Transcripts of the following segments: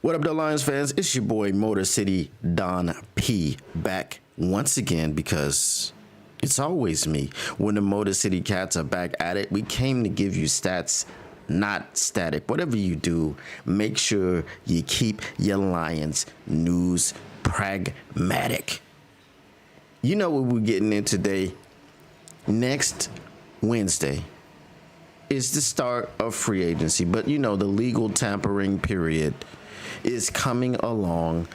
What up, though, Lions fans? It's your boy Motor City Don P back once again because it's always me. When the Motor City Cats are back at it, we came to give you stats, not static. Whatever you do, make sure you keep your Lions news pragmatic. You know what we're getting in today. Next Wednesday is the start of free agency, but you know the legal tampering period is coming along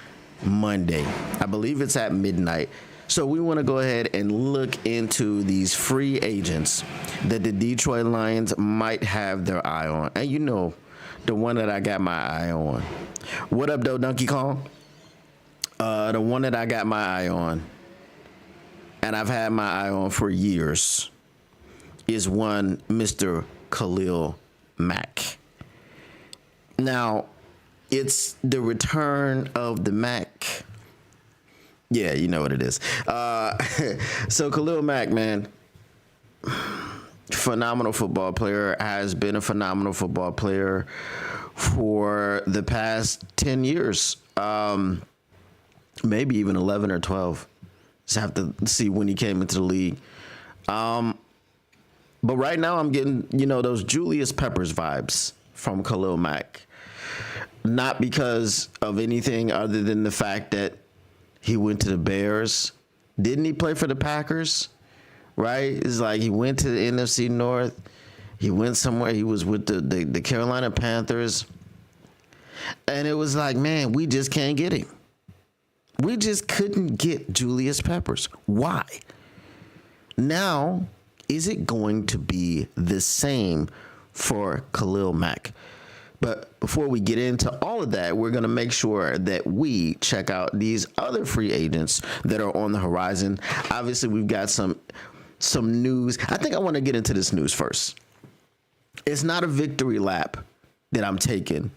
Monday. I believe it's at midnight. So we want to go ahead and look into these free agents that the Detroit Lions might have their eye on. And you know, the one that I got my eye on. What up, though, Donkey Kong? The one that I got my eye on, and I've had my eye on for years, is one Mr. Khalil Mack. Now, it's the return of the Mac. Yeah, you know what it is. So Khalil Mack, man, phenomenal football player, has been a phenomenal football player for the past 10 years, maybe even 11 or 12. Just have to see when he came into the league. But right now I'm getting, those Julius Peppers vibes from Khalil Mack. Not because of anything other than the fact that he went to the Bears. Didn't he play for the Packers? Right? It's like he went to the NFC North. He went somewhere. He was with the Carolina Panthers. And it was like, man, we just can't get him. We just couldn't get Julius Peppers. Why? Now, is it going to be the same for Khalil Mack? But before we get into all of that, we're going to make sure that we check out these other free agents that are on the horizon. Obviously, we've got some news. I think I want to get into this news first. It's not a victory lap that I'm taking,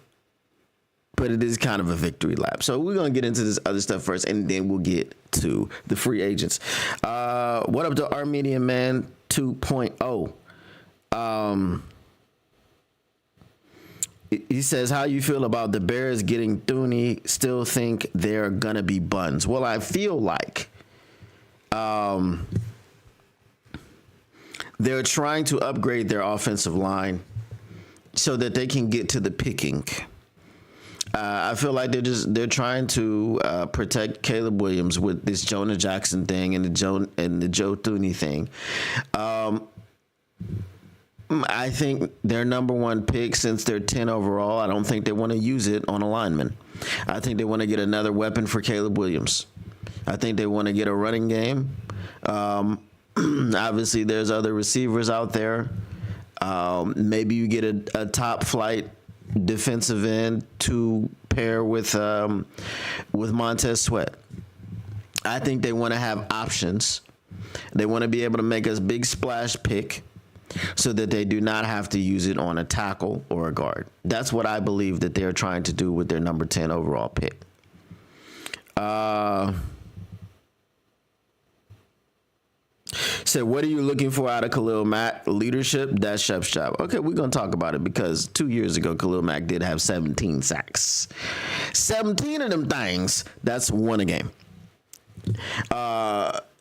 but it is kind of a victory lap. So we're going to get into this other stuff first, and then we'll get to the free agents. What up to Armenian Man 2.0? He says, how you feel about the Bears getting Thuney? Still think they're going to be buns? Well, I feel like they're trying to upgrade their offensive line so that they can get to the picking. I feel like they're trying to protect Caleb Williams with this Jonah Jackson thing and the Joe Thuney thing. I think their number one pick, since they're 10 overall, I don't think they want to use it on a lineman. I think they want to get another weapon for Caleb Williams. I think they want to get a running game. Obviously, there's other receivers out there. Maybe you get a top flight defensive end to pair with Montez Sweat. I think they want to have options. They want to be able to make a big splash pick so that they do not have to use it on a tackle or a guard. That's what I believe that they're trying to do with their number 10 overall pick. So what are you looking for out of Khalil Mack? Leadership, that's Shep's job. Okay, we're going to talk about it because 2 years ago, Khalil Mack did have 17 sacks. 17 of them things, that's one a game.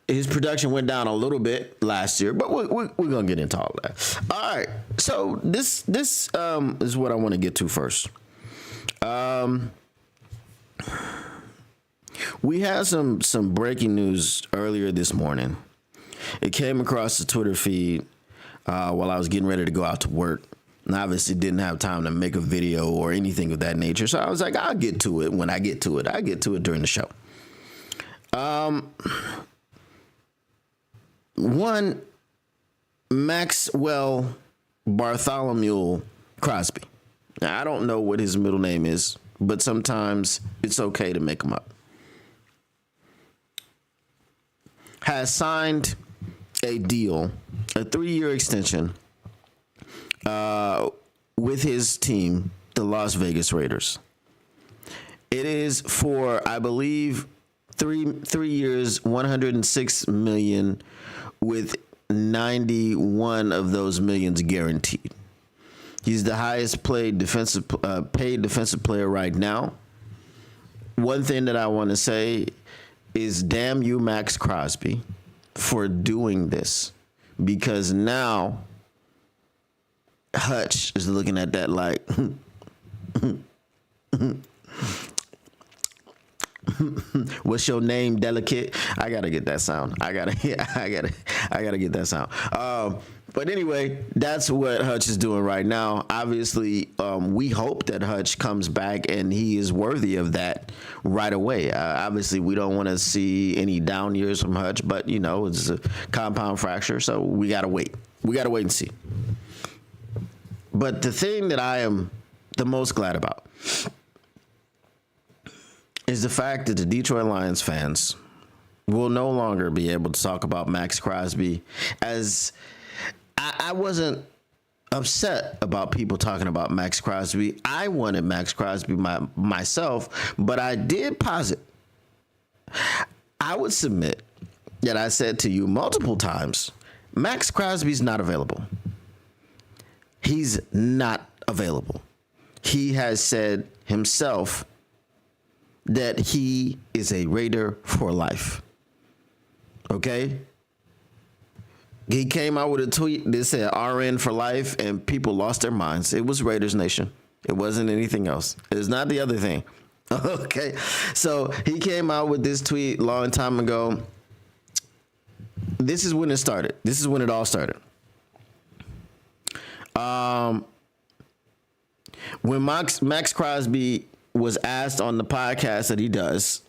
His production went down a little bit last year, but we're going to get into all that. All right, so this is what I want to get to first. We had some breaking news earlier this morning. It came across the Twitter feed while I was getting ready to go out to work. And obviously didn't have time to make a video or anything of that nature. So I was like, I'll get to it when I get to it. I get to it during the show. One, Maxwell Bartholomew Crosby. Now, I don't know what his middle name is, but sometimes it's okay to make them up. Has signed a deal, a 3-year extension, with his team, the Las Vegas Raiders. It is for, I believe, three years, $106 million, with 91 of those millions guaranteed. He's the highest paid defensive player right now one thing that I want to say is damn you, Max Crosby, for doing this, because now Hutch is looking at that like, what's your name, delicate? I gotta get that sound. I gotta get that sound. But anyway, that's what Hutch is doing right now. Obviously, we hope that Hutch comes back and he is worthy of that right away. Obviously, we don't want to see any down years from Hutch, but it's a compound fracture, so we gotta wait. We gotta wait and see. But the thing that I am the most glad about is the fact that the Detroit Lions fans will no longer be able to talk about Max Crosby as I wasn't upset about people talking about Max Crosby. I wanted Max Crosby myself, but I did posit. I would submit that I said to you multiple times, Max Crosby's not available. He's not available. He has said himself that he is a Raider for life. Okay? He came out with a tweet that said RN for life, and people lost their minds. It was Raiders Nation. It wasn't anything else. It's not the other thing. Okay? So he came out with this tweet a long time ago. This is when it started. This is when it all started. When Max Crosby was asked on the podcast that he does,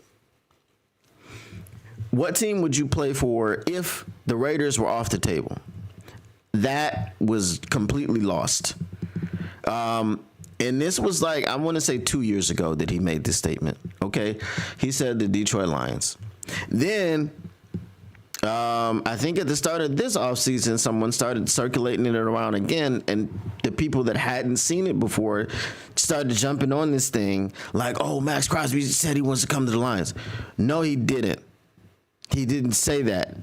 what team would you play for if the Raiders were off the table? That was completely lost. And this was like, I want to say 2 years ago that he made this statement. Okay. He said the Detroit Lions. Then, I think at the start of this offseason, someone started circulating it around again, and the people that hadn't seen it before started jumping on this thing like, oh, Max Crosby said he wants to come to the Lions. No, he didn't. He didn't say that.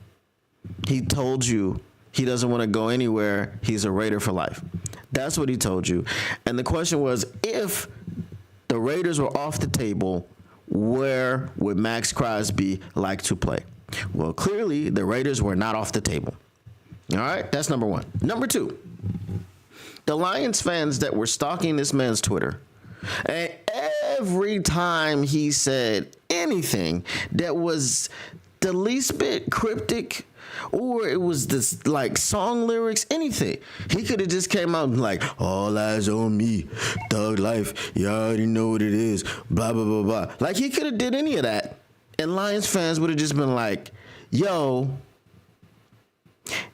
He told you he doesn't want to go anywhere. He's a Raider for life. That's what he told you. And the question was, if the Raiders were off the table, where would Max Crosby like to play? Well, clearly the Raiders were not off the table. All right, that's number one. Number two, the Lions fans that were stalking this man's Twitter, and every time he said anything that was the least bit cryptic, or it was this like song lyrics, anything, he could have just came out and like, all eyes on me, thug life, you already know what it is, blah, blah, blah, blah. Like, he could have did any of that, and Lions fans would have just been like, yo,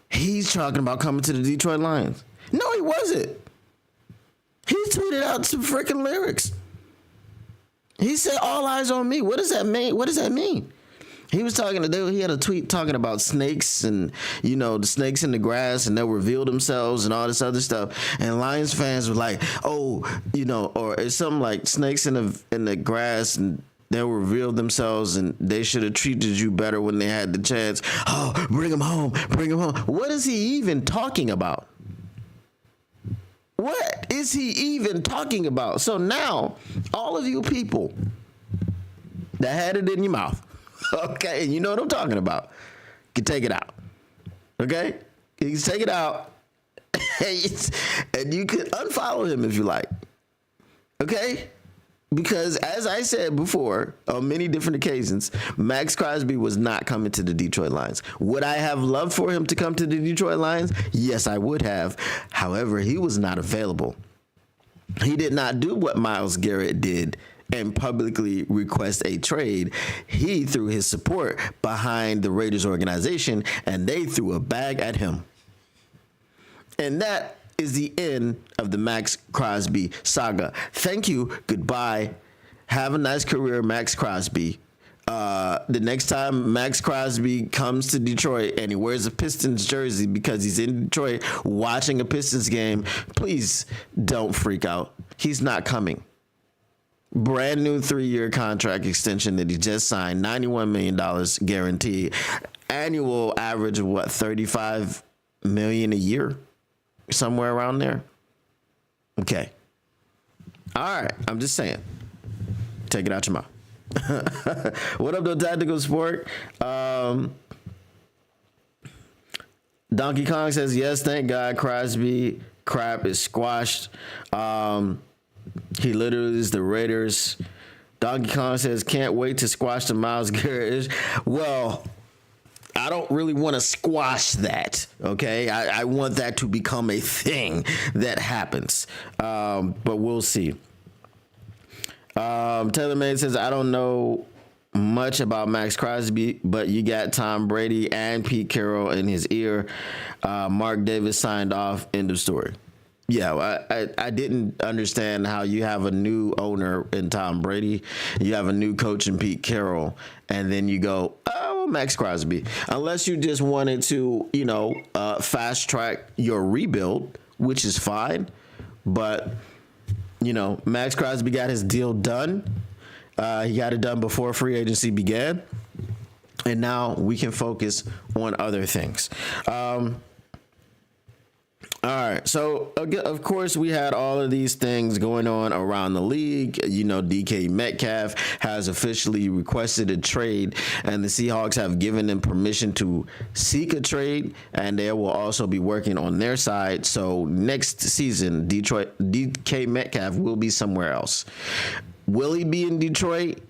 he's talking about coming to the Detroit Lions. No, he wasn't. He tweeted out some freaking lyrics. He said, all eyes on me. What does that mean? What does that mean? He was talking to, he had a tweet talking about snakes and, the snakes in the grass, and they'll reveal themselves and all this other stuff. And Lions fans were like, oh, or it's something like snakes in the grass, and they'll reveal themselves, and they should have treated you better when they had the chance. Oh, bring him home. Bring him home. What is he even talking about? What is he even talking about? So now, all of you people that had it in your mouth, okay, and you know what I'm talking about, you can take it out. Okay? You can take it out, and you can unfollow him if you like. Okay? Because as I said before, on many different occasions, Max Crosby was not coming to the Detroit Lions. Would I have loved for him to come to the Detroit Lions? Yes, I would have. However, he was not available. He did not do what Myles Garrett did and publicly request a trade. He threw his support behind the Raiders organization, and they threw a bag at him. And that is the end of the Max Crosby saga. Thank you. Goodbye. Have a nice career, Max Crosby. The next time Max Crosby comes to Detroit and he wears a Pistons jersey because he's in Detroit watching a Pistons game, please don't freak out. He's not coming. Brand new 3-year contract extension that he just signed, $91 million guaranteed. Annual average of $35 million a year? Somewhere around there. Okay. All right. I'm just saying. Take it out your mouth. What up, though, Tactical Sport? Donkey Kong says, yes, thank God Crosby crap is squashed. He literally is the Raiders. Donkey Kong says, can't wait to squash the Myles Garrett. Well, I don't really want to squash that, okay? I want that to become a thing that happens, but we'll see. Taylor May says, I don't know much about Max Crosby, but you got Tom Brady and Pete Carroll in his ear. Mark Davis signed off, end of story. Yeah, I didn't understand how you have a new owner in Tom Brady, you have a new coach in Pete Carroll, and then you go, oh, Max Crosby. Unless you just wanted to, fast track your rebuild, which is fine. But, Max Crosby got his deal done. He got it done before free agency began. And now we can focus on other things. All right, so of course we had all of these things going on around the league. DK Metcalf has officially requested a trade, and the Seahawks have given them permission to seek a trade, and they will also be working on their side. So next season, DK Metcalf will be somewhere else. Will he be in Detroit?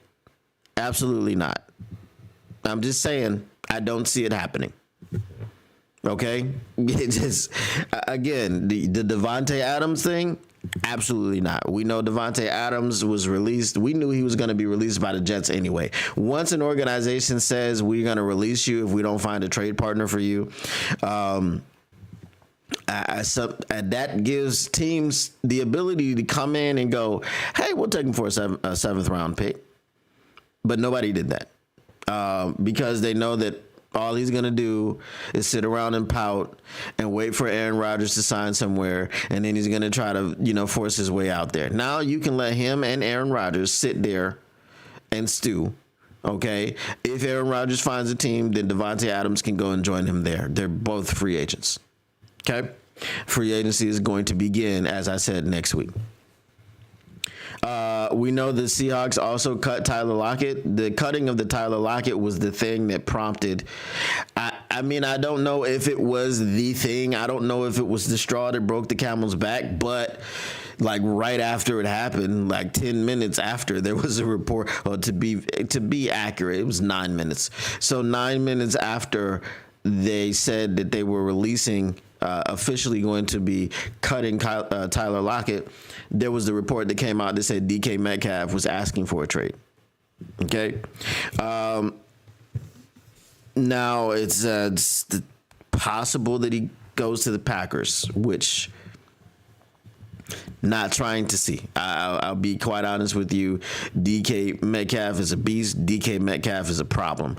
Absolutely not. I'm just saying, I don't see it happening. Okay, it just, again, the Devontae Adams thing, absolutely not. We know Devontae Adams was released. We knew he was going to be released by the Jets anyway. Once an organization says we're going to release you if we don't find a trade partner for you, that gives teams the ability to come in and go, hey, we'll take him for a seventh round pick. But nobody did that because they know that all he's going to do is sit around and pout and wait for Aaron Rodgers to sign somewhere, and then he's going to try to, force his way out there. Now you can let him and Aaron Rodgers sit there and stew, okay? If Aaron Rodgers finds a team, then Devontae Adams can go and join him there. They're both free agents, okay? Free agency is going to begin, as I said, next week. We know the Seahawks also cut Tyler Lockett. The cutting of the Tyler Lockett was the thing that prompted. I mean, I don't know if it was the thing. I don't know if it was the straw that broke the camel's back, but like right after it happened, like 10 minutes after, there was a report. Well, to be accurate, it was 9 minutes. So 9 minutes after they said that they were releasing, officially going to be cutting Tyler Lockett, there was the report that came out that said DK Metcalf was asking for a trade. Okay. Now it's possible that he goes to the Packers, which not trying to see. I'll be quite honest with you. DK Metcalf is a beast. DK Metcalf is a problem.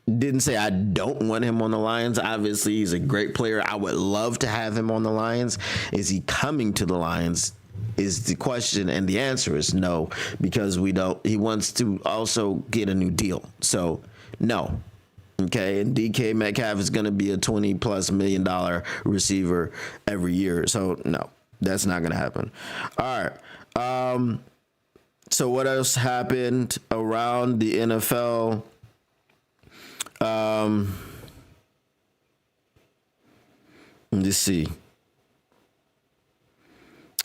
Didn't say I don't want him on the Lions. Obviously, he's a great player. I would love to have him on the Lions. Is he coming to the Lions is the question, and the answer is no, because he wants to also get a new deal. So, no. Okay, and DK Metcalf is going to be a $20+ million receiver every year. So, no, that's not going to happen. All right. So, what else happened around the NFL? Let's see.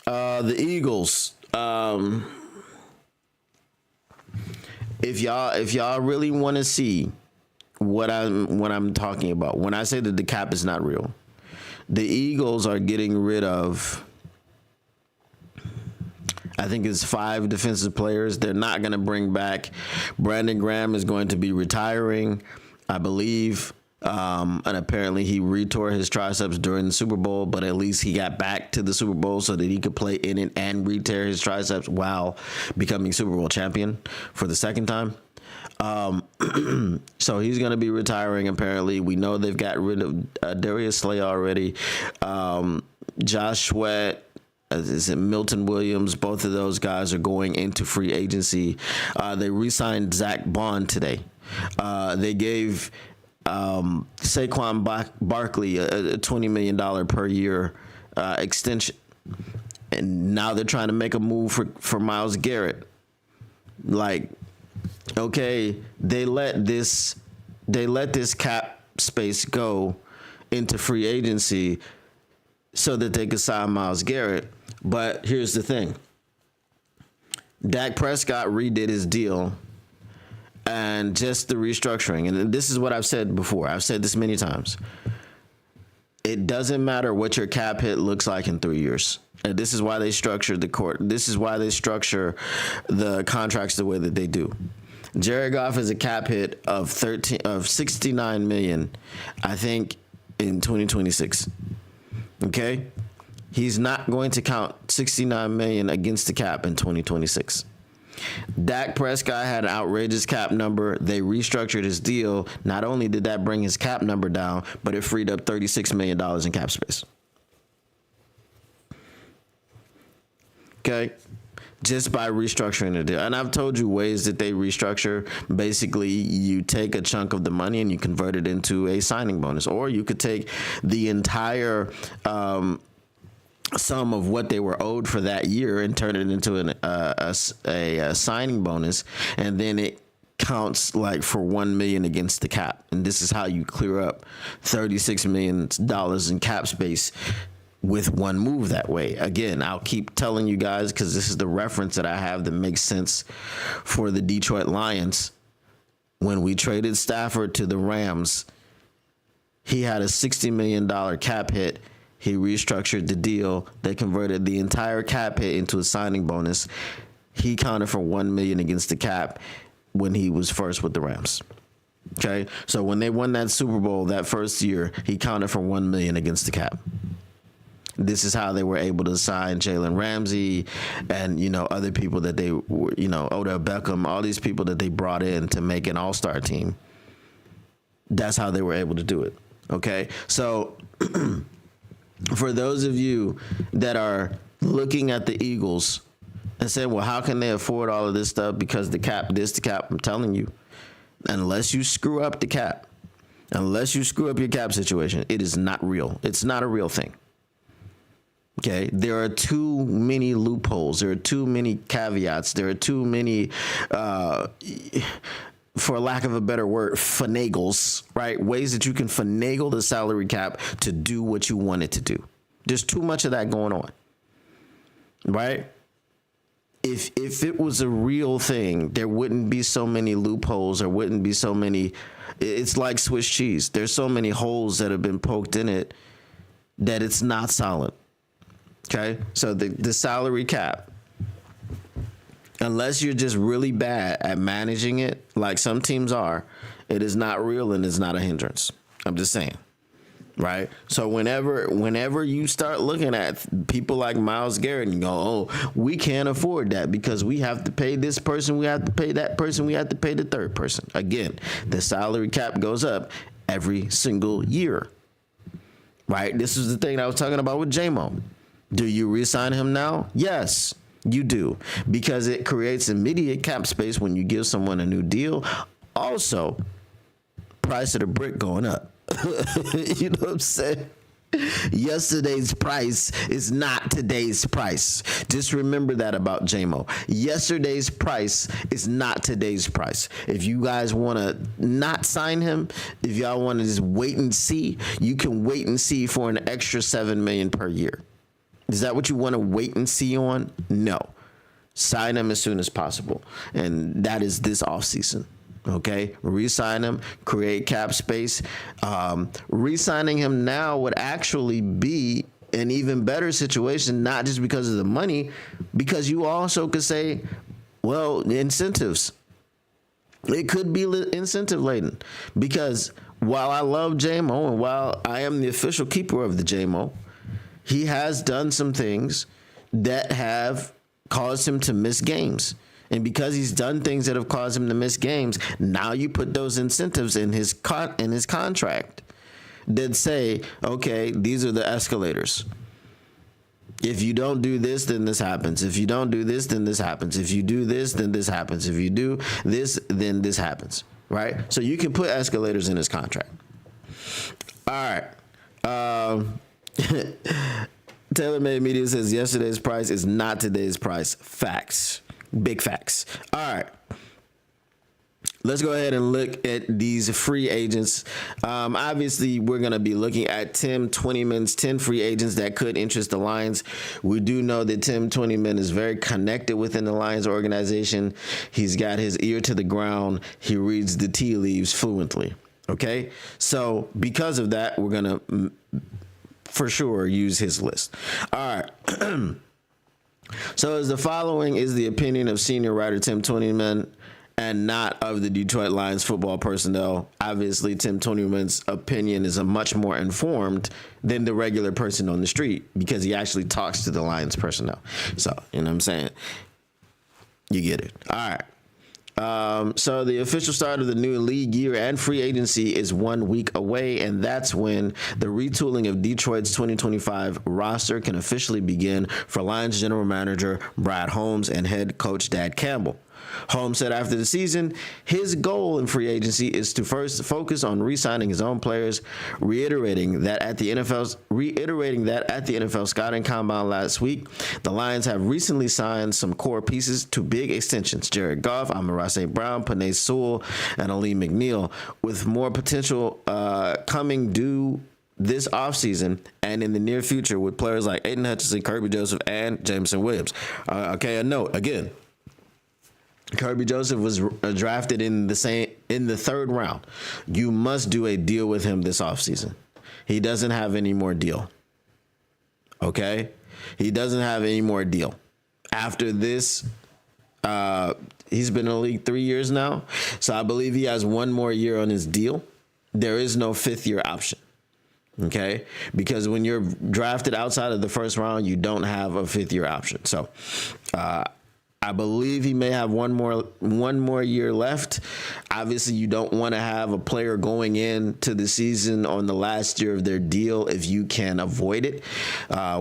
The Eagles. If y'all really want to see what I'm talking about, when I say that the cap is not real, the Eagles are getting rid of, I think it's 5 defensive players. They're not going to bring back. Brandon Graham is going to be retiring, I believe. And apparently he retore his triceps during the Super Bowl, but at least he got back to the Super Bowl so that he could play in it and re-tear his triceps while becoming Super Bowl champion for the second time. So he's going to be retiring. Apparently, we know they've got rid of Darius Slay already. Josh Sweat. Is it Milton Williams? Both of those guys are going into free agency. They re-signed Zach Bond today. They gave Saquon Barkley a $20 million per year extension. And now they're trying to make a move for Myles Garrett. Like, Okay, they let this cap space go into free agency so that they could sign Myles Garrett. But here's the thing. Dak Prescott redid his deal, and just the restructuring. And this is what I've said before. I've said this many times. It doesn't matter what your cap hit looks like in 3 years. And this is why they structured the court. This is why they structure the contracts the way that they do. Jared Goff has a cap hit of 69 million, I think, in 2026. Okay? He's not going to count 69 million against the cap in 2026. Dak Prescott had an outrageous cap number. They restructured his deal. Not only did that bring his cap number down, but it freed up $36 million in cap space. Okay? Just by restructuring the deal. And I've told you ways that they restructure. Basically, you take a chunk of the money and you convert it into a signing bonus. Or you could take the entire sum of what they were owed for that year and turn it into a signing bonus, and then it counts like for $1 million against the cap. And this is how you clear up $36 million in cap space with one move that way. Again, I'll keep telling you guys, because this is the reference that I have that makes sense for the Detroit Lions. When we traded Stafford to the Rams, he had a $60 million cap hit. He restructured the deal. They converted the entire cap hit into a signing bonus. He counted for $1 million against the cap when he was first with the Rams. Okay, so when they won that Super Bowl that first year, he counted for $1 million against the cap. This is how they were able to sign Jalen Ramsey and, other people that they were, Odell Beckham, all these people that they brought in to make an all-star team. That's how they were able to do it. Okay, so for those of you that are looking at the Eagles and saying, well, how can they afford all of this stuff? Because the cap, I'm telling you, unless you screw up the cap, unless you screw up your cap situation, it is not real. It's not a real thing. Okay, there are too many loopholes. There are too many caveats. There are too many, for lack of a better word, finagles, right? Ways that you can finagle the salary cap to do what you want it to do. There's too much of that going on, right? If it was a real thing, there wouldn't be so many loopholes. There wouldn't be so many. It's like Swiss cheese. There's so many holes that have been poked in it that it's not solid. Okay, so the salary cap, unless you're just really bad at managing it, like some teams are, it is not real and it's not a hindrance. I'm just saying, right? So whenever you start looking at people like Myles Garrett and you go, oh, we can't afford that because we have to pay this person, we have to pay that person, we have to pay the third person. Again, the salary cap goes up every single year, right? This is the thing I was talking about with J-Mo. Do you re-sign him now? Yes, you do, because it creates immediate cap space when you give someone a new deal. Also, price of the brick going up. You know what I'm saying? Yesterday's price is not today's price. Just remember that about J-Mo. Yesterday's price is not today's price. If you guys want to not sign him, if y'all want to just wait and see, you can wait and see for an extra $7 million per year. Is that what you want to wait and see on? No. Sign him as soon as possible. And that is this offseason. Okay? Re-sign him, create cap space. Re-signing him now would actually be an even better situation, not just because of the money, because you also could say, well, incentives. It could be incentive laden. Because while I love J-Mo and while I am the official keeper of the J-Mo, he has done some things that have caused him to miss games. And because he's done things that have caused him to miss games, now you put those incentives in his contract that say, okay, these are the escalators. If you don't do this, then this happens. If you don't do this, then this happens. If you do this, then this happens. If you do this, then this happens. Right? So you can put escalators in his contract. All right. Taylor Made Media says yesterday's price is not today's price. Facts. Big facts. All right. let's go ahead and look at these free agents. Obviously, we're going to be looking at Tim Twentyman's 10 free agents that could interest the Lions. We do know that Tim Twentyman is very connected within the Lions organization. He's got his ear to the ground. He reads the tea leaves fluently. Okay, so because of that, we're going to for sure use his list. All right. So as the following is the opinion of senior writer Tim Twentyman and not of the Detroit Lions football personnel. Obviously, Tim Twentyman's opinion is a much more informed than the regular person on the street because he actually talks to the Lions personnel. So, you know what I'm saying? You get it. All right. So the official start of the new league year and free agency is 1 week away, and that's when the retooling of Detroit's 2025 roster can officially begin for Lions general manager Brad Holmes and head coach Dan Campbell. Holmes said after the season, his goal in free agency is to first focus on re-signing his own players, reiterating that at the NFL scouting combine last week, the Lions have recently signed some core pieces to big extensions: Jared Goff, Amon-Ra Brown, Penei, Sewell, and Ali McNeil, with more potential coming due this offseason and in the near future with players like Aidan, Hutchinson, Kirby Joseph, and Jameson Williams. A note again. Kirby Joseph was drafted in the third round. You must do a deal with him this offseason. He doesn't have any more deal. Okay? He doesn't have any more deal. After this, he's been in the league 3 years now. So I believe he has one more year on his deal. There is no fifth year option. Okay? Because when you're drafted outside of the first round, you don't have a fifth year option. So, I believe he may have one more year left. Obviously, you don't want to have a player going into the season on the last year of their deal if you can avoid it.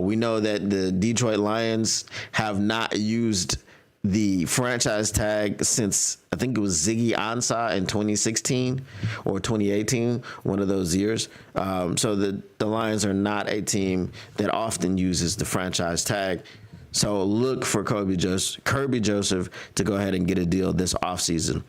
We know that the Detroit Lions have not used the franchise tag since I think it was Ziggy Ansah in 2016 or 2018, one of those years. So the Lions are not a team that often uses the franchise tag. So look for Kirby Joseph to go ahead and get a deal this offseason.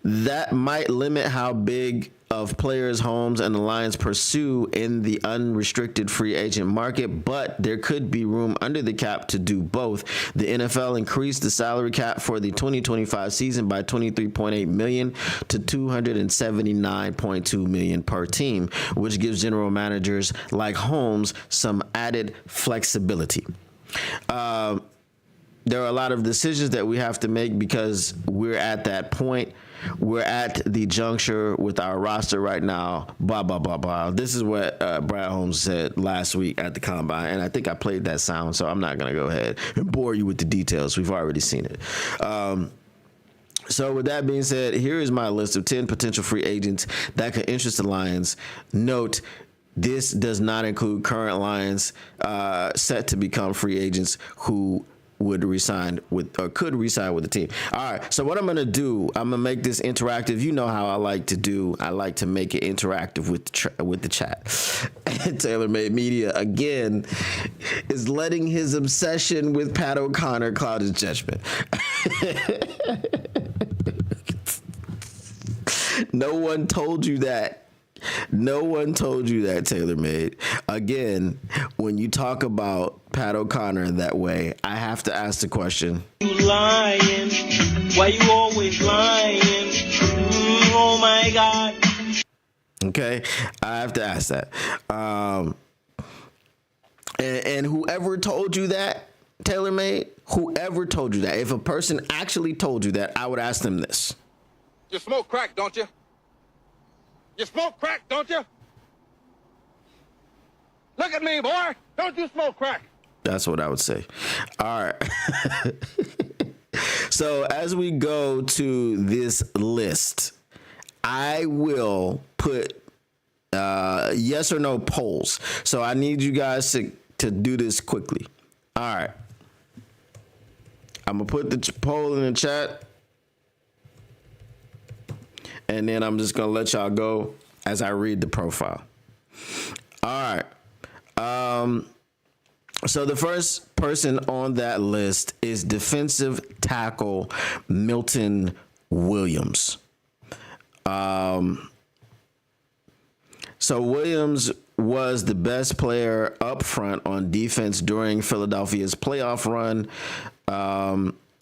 That might limit how big of players Holmes and the Lions pursue in the unrestricted free agent market, but there could be room under the cap to do both. The NFL increased the salary cap for the 2025 season by $23.8 million to $279.2 million per team, which gives general managers like Holmes some added flexibility. There are a lot of decisions that we have to make because we're at that point. We're at the juncture with our roster right now, blah, blah, blah, blah. This is what Brad Holmes said last week at the Combine, and I think I played that sound, so I'm not going to go ahead and bore you with the details. We've already seen it. So with that being said, here is my list of 10 potential free agents that could interest the Lions. Note, this does not include current Lions set to become free agents who would resign with or could resign with the team. All right. So what I'm going to do, I'm going to make this interactive. You know how I like to do. I like to make it interactive with the chat. And TaylorMade Media, again, is letting his obsession with Pat O'Connor cloud his judgment. No one told you that. No one told you that, TaylorMade. Again, when you talk about Pat O'Connor in that way, I have to ask the question. You lying? Why you always lying? Oh my God. Okay, I have to ask that. And whoever told you that, TaylorMade, whoever told you that, if a person actually told you that, I would ask them this. You smoke crack, don't you? You smoke crack, don't you? Look at me, boy. Don't you smoke crack? That's what I would say. All right. So as we go to this list, I will put yes or no polls. So I need you guys to do this quickly. All right. I'm going to put the poll in the chat. And then I'm just going to let y'all go as I read the profile. All right. So the first person on that list is defensive tackle Milton Williams. So Williams was the best player up front on defense during Philadelphia's playoff run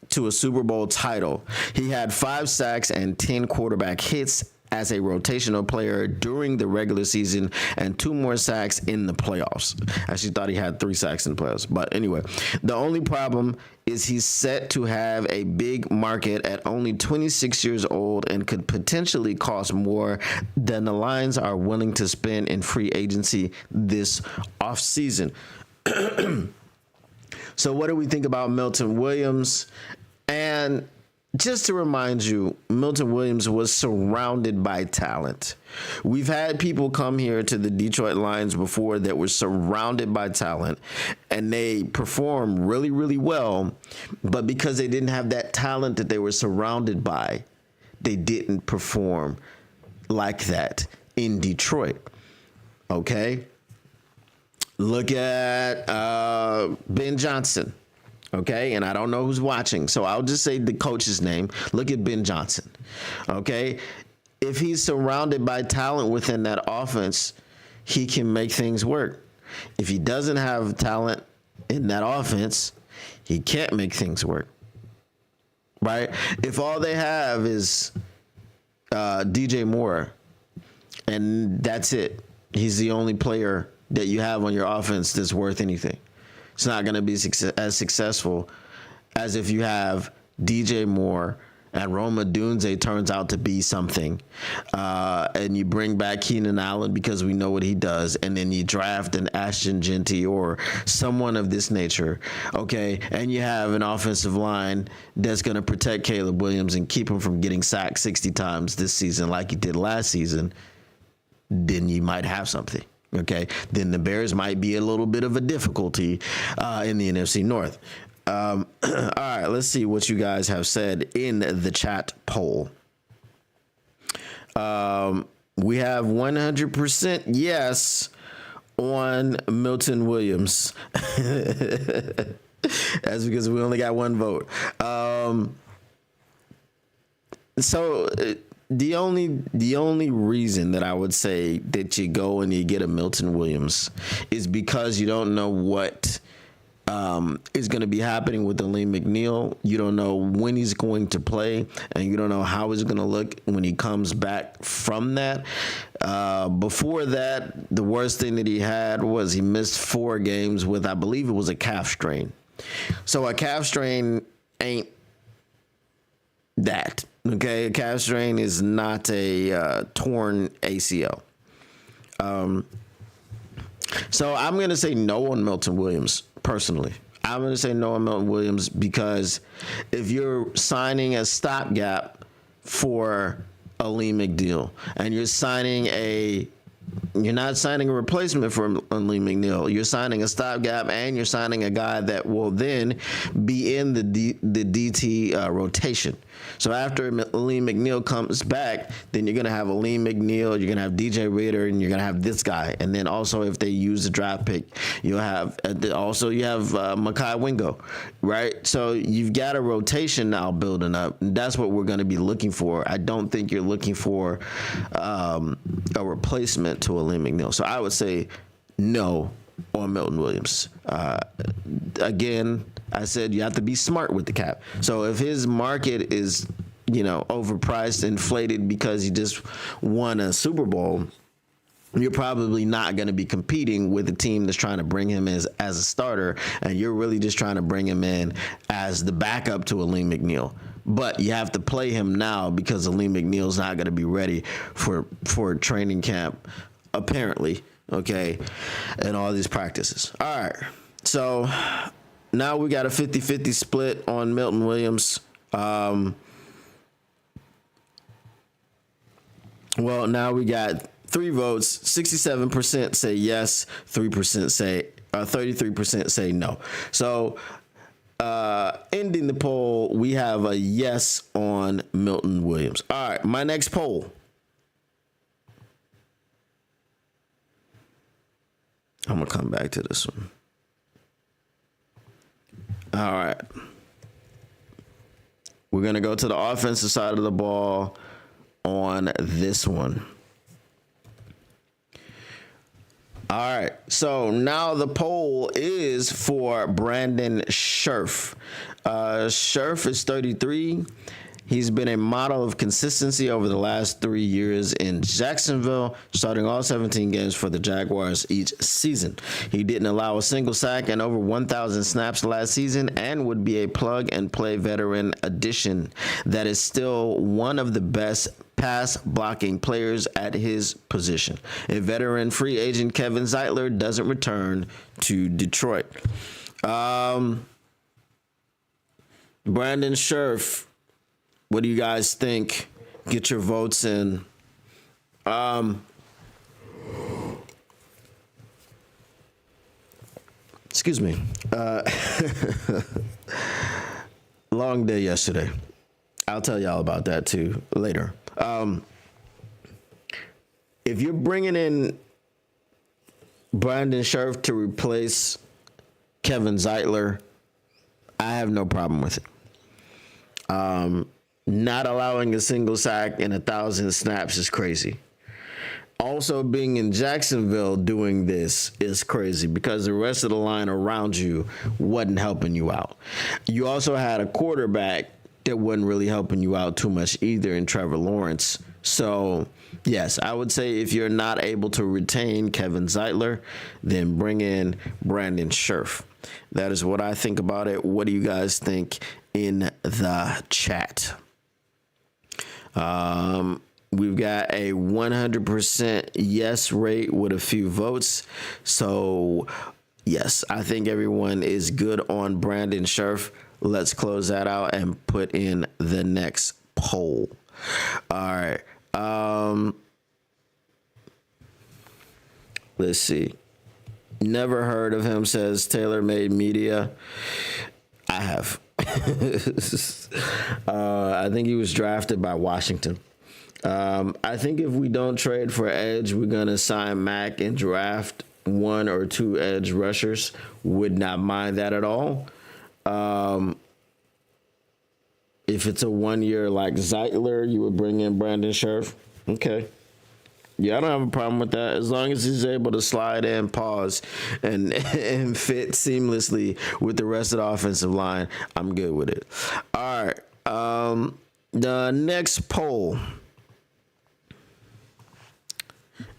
to a Super Bowl title. He had 5 sacks and 10 quarterback hits as a rotational player during the regular season and 2 more sacks in the playoffs. I actually thought he had 3 sacks in the playoffs. But anyway, the only problem is he's set to have a big market at only 26 years old and could potentially cost more than the Lions are willing to spend in free agency this offseason. So what do we think about Milton Williams? And just to remind you, Milton Williams was surrounded by talent. We've had people come here to the Detroit Lions before that were surrounded by talent, and they performed really, really well. But because they didn't have that talent that they were surrounded by, they didn't perform like that in Detroit. Okay? Look at Ben Johnson. Okay, and I don't know who's watching, so I'll just say the coach's name. Look at Ben Johnson. Okay, if he's surrounded by talent within that offense, he can make things work. If he doesn't have talent in that offense, he can't make things work. Right? If all they have is DJ Moore, and that's it, he's the only player that you have on your offense that's worth anything. It's not going to be as successful as if you have DJ Moore and Roma Dunze turns out to be something, and you bring back Keenan Allen because we know what he does, and then you draft an Ashton Genty or someone of this nature, okay, and you have an offensive line that's going to protect Caleb Williams and keep him from getting sacked 60 times this season like he did last season, then you might have something. Okay, then the Bears might be a little bit of a difficulty in the NFC North. All right, let's see what you guys have said in the chat poll. We have 100% yes on Milton Williams. That's because we only got one vote. The only reason that I would say that you go and you get a Milton Williams is because you don't know what is going to be happening with Aleem McNeil. You don't know when he's going to play, and you don't know how he's going to look when he comes back from that. Before that, the worst thing that he had was he missed 4 games with, I believe it was a calf strain. So a calf strain ain't that. Okay, a calf strain is not a torn ACL. So I'm going to say no on Milton Williams, personally. I'm going to say no on Milton Williams because if you're signing a stopgap for Aleem McNeil and you're not signing a replacement for Aleem McNeil. You're signing a stopgap, and you're signing a guy that will then be in the DT rotation. So after Aleem McNeil comes back, then you're going to have Aleem McNeil, you're going to have DJ Reader, and you're going to have this guy. And then also if they use the draft pick, you'll have Mekhi Wingo, right? So you've got a rotation now building up. And that's what we're going to be looking for. I don't think you're looking for a replacement to Aleem McNeil. So I would say no on Milton Williams. Again, I said you have to be smart with the cap. So if his market is, overpriced, inflated because he just won a Super Bowl, you're probably not going to be competing with a team that's trying to bring him as a starter, and you're really just trying to bring him in as the backup to Aleem McNeil. But you have to play him now because Aleem McNeil's not going to be ready for training camp, apparently, okay, and all these practices. All right, so now we got a 50-50 split on Milton Williams. Well, now we got 3 votes. 67% say yes, 33% say no. So ending the poll, we have a yes on Milton Williams. All right, my next poll. I'm going to come back to this one. All right. We're going to go to the offensive side of the ball on this one. All right. So now the poll is for Brandon Scherff. Scherff is 33. He's been a model of consistency over the last 3 years in Jacksonville, starting all 17 games for the Jaguars each season. He didn't allow a single sack and over 1,000 snaps last season and would be a plug-and-play veteran addition that is still one of the best pass-blocking players at his position. A veteran free agent Kevin Zeitler doesn't return to Detroit. Brandon Scherff. What do you guys think? Get your votes in. Excuse me. Long day yesterday. I'll tell y'all about that too later. If you're bringing in Brandon Scherff to replace Kevin Zeitler, I have no problem with it. Not allowing a single sack and 1,000 snaps is crazy. Also, being in Jacksonville doing this is crazy because the rest of the line around you wasn't helping you out. You also had a quarterback that wasn't really helping you out too much either in Trevor Lawrence. So, yes, I would say if you're not able to retain Kevin Zeitler, then bring in Brandon Scherff. That is what I think about it. What do you guys think in the chat? We've got a 100% yes rate with a few votes. So, yes, I think everyone is good on Brandon Scherff. Let's close that out and put in the next poll. All right. Let's see. Never heard of him, says TaylorMade Media. I have. I think he was drafted by Washington. I think if we don't trade for edge, we're going to sign Mack and draft 1 or 2 edge rushers. Would not mind that at all. If it's a 1 year like Zeitler, you would bring in Brandon Scherff. Okay. Yeah, I don't have a problem with that. As long as he's able to slide in, pause, and fit seamlessly with the rest of the offensive line, I'm good with it. All right. The next poll.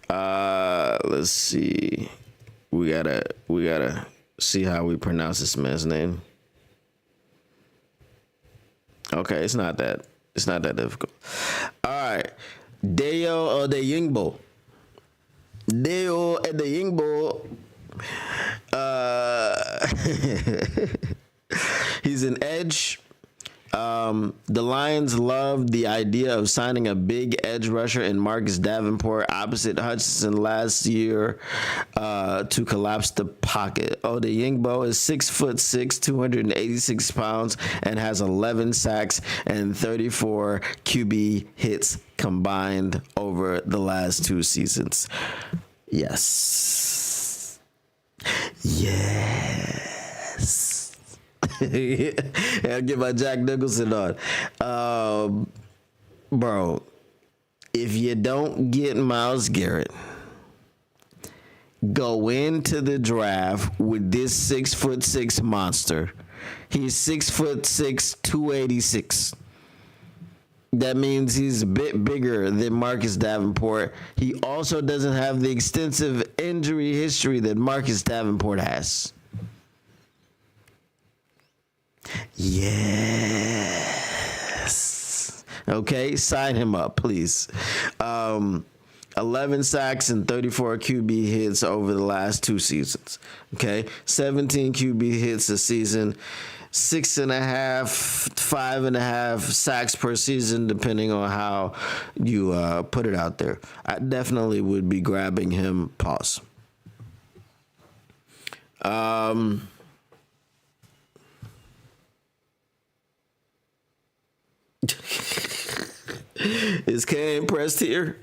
Let's see. We gotta see how we pronounce this man's name. Okay, it's not that difficult. All right. Deo Odeyingbo. He's an edge. The Lions loved the idea of signing a big edge rusher in Marcus Davenport opposite Hutchinson last year to collapse the pocket. Odeyingbo is 6'6", 286 pounds, and has 11 sacks and 34 QB hits combined over the last 2 seasons. Yes. I'll get my Jack Nicholson on. Bro, if you don't get Myles Garrett, go into the draft with this 6'6" monster. He's 6'6", 286. That means he's a bit bigger than Marcus Davenport. He also doesn't have the extensive injury history that Marcus Davenport has. Yes. Okay, sign him up, please. 11 sacks and 34 QB hits over the last 2 seasons. Okay, 17 QB hits a season, 6.5, 5.5 sacks per season, depending on how you put it out there. I definitely would be grabbing him. Pause. Is K impressed here?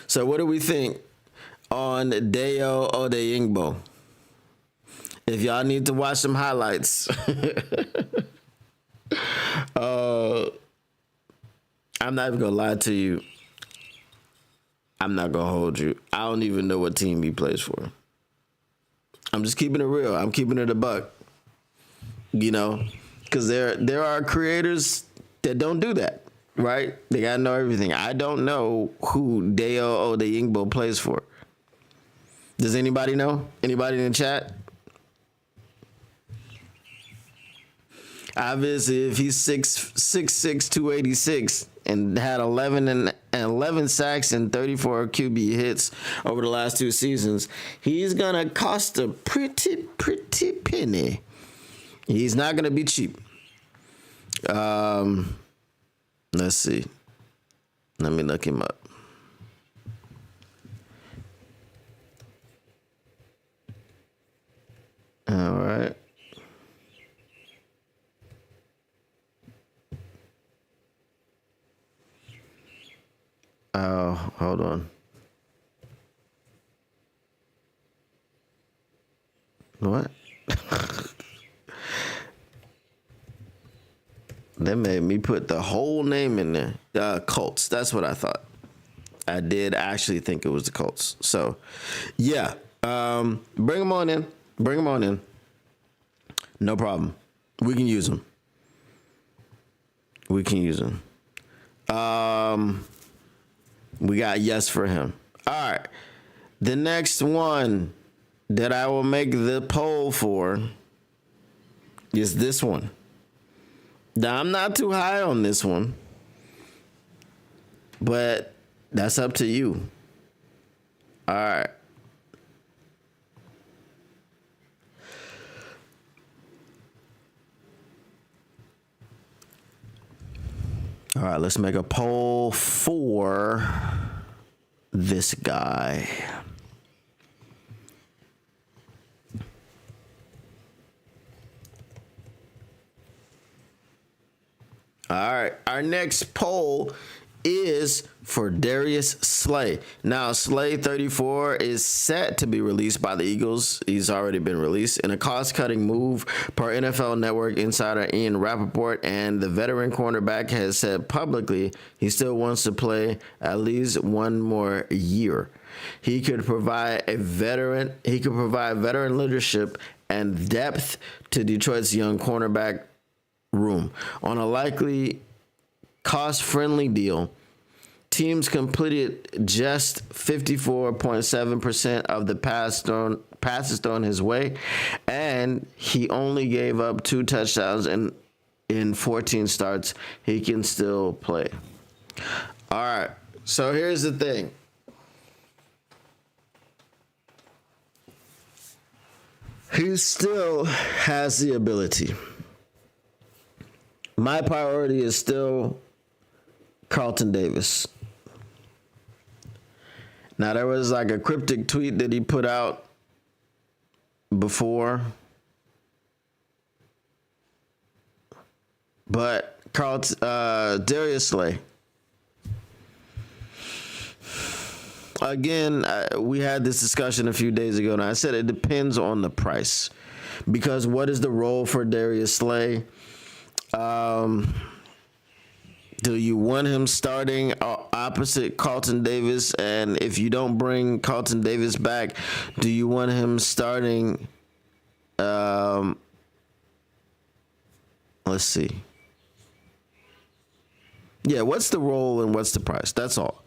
So what do we think on Deo Odeyingbo? If y'all need to watch some highlights, I'm not even gonna lie to you. I'm not gonna hold you. I don't even know what team he plays for. I'm just keeping it real. I'm keeping it a buck. You know, because there are creators that don't do that, right? They gotta know everything. I don't know who Deo Odeyingbo plays for. Does anybody know? Anybody in the chat? Obviously, if he's 6'6", 286 and had 11 sacks and 34 QB hits over the last 2 seasons, he's gonna cost a pretty penny. He's not gonna be cheap. Let's see. Let me look him up. All right. Oh, hold on. What? They made me put the whole name in there. Colts. That's what I thought. I did actually think it was the Colts. So, yeah. Bring them on in. Bring them on in. No problem. We can use them. We can use them. We got yes for him. All right. The next one that I will make the poll for is this one. Now, I'm not too high on this one, but that's up to you. All right. All right, let's make a poll for this guy. All right, our next poll is for Darius Slay. Now, Slay 34 is set to be released by the Eagles. He's already been released in a cost-cutting move per NFL Network insider Ian Rappaport, and the veteran cornerback has said publicly he still wants to play at least one more year. He could provide veteran leadership and depth to Detroit's young cornerback room. On a likely cost-friendly deal, teams completed just 54.7% of the passes thrown his way, and he only gave up 2 touchdowns in 14 starts. He can still play. All right, so here's the thing. He still has the ability. My priority is still Carlton Davis. Now, there was like a cryptic tweet that he put out before, but Darius Slay. Again, we had this discussion a few days ago, and I said it depends on the price. Because what is the role for Darius Slay? Do you want him starting opposite Carlton Davis? And if you don't bring Carlton Davis back, do you want him starting? Let's see. Yeah, what's the role and what's the price? That's all.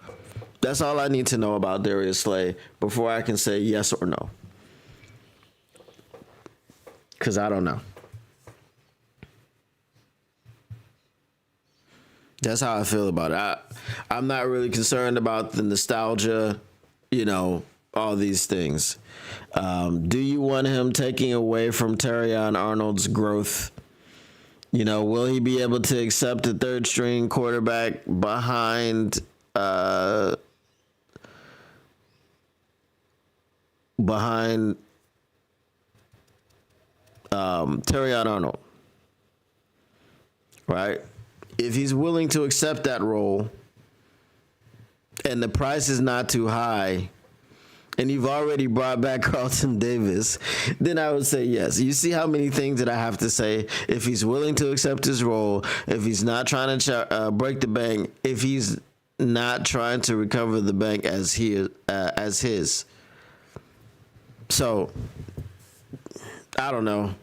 That's all I need to know about Darius Slay before I can say yes or no. Because I don't know. That's how I feel about it. I'm not really concerned about the nostalgia, all these things. Do you want him taking away from Terrion Arnold's growth? Will he be able to accept a third string quarterback behind Terrion Arnold? Right? If he's willing to accept that role and the price is not too high, and you've already brought back Carlton Davis, then I would say yes. You see how many things that I have to say? If he's willing to accept his role, if he's not trying to break the bank, if he's not trying to recover the bank as his. So, I don't know.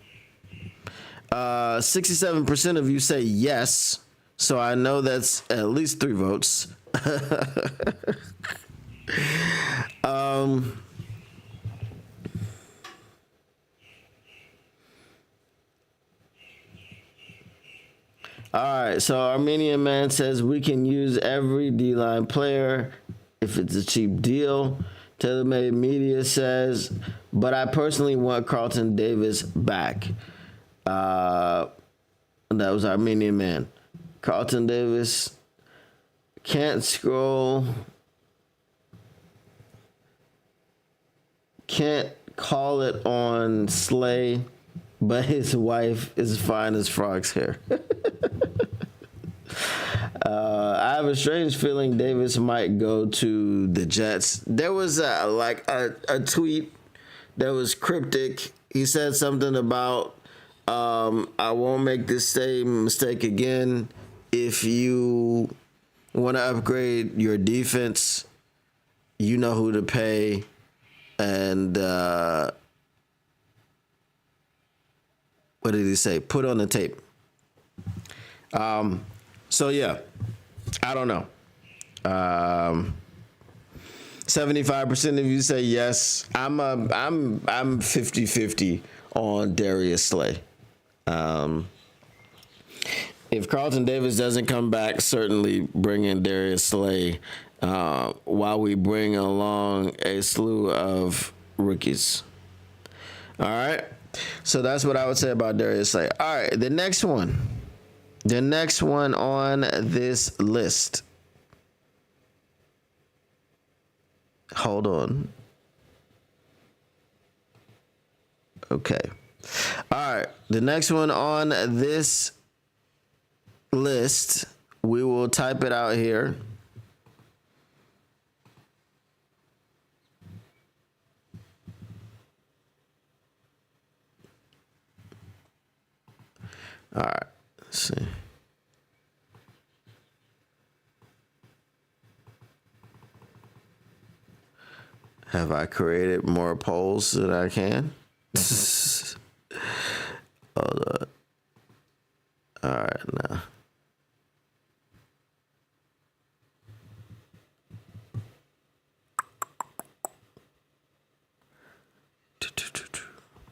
67% of you say yes, so I know that's at least 3 votes. All right, so Armenian Man says we can use every D-line player if it's a cheap deal. TaylorMade Media says, but I personally want Carlton Davis back. That was Armenian Man. Carlton Davis can't scroll. Can't call it on Slay, but his wife is fine as frog's hair. I have a strange feeling Davis might go to the Jets. There was a tweet that was cryptic. He said something about, I won't make this same mistake again. If you want to upgrade your defense, you know who to pay. And what did he say? Put on the tape. So yeah, I don't know. 75% of you say yes. I'm 50-50 on Darius Slay. If Carlton Davis doesn't come back, certainly bring in Darius Slay while we bring along a slew of rookies. All right. So that's what I would say about Darius Slay. All right. The next one on this list. Hold on. Okay. All right. The next one on this list, we will type it out here. All right. Let's see. Have I created more polls than I can? Hold on. All right, now.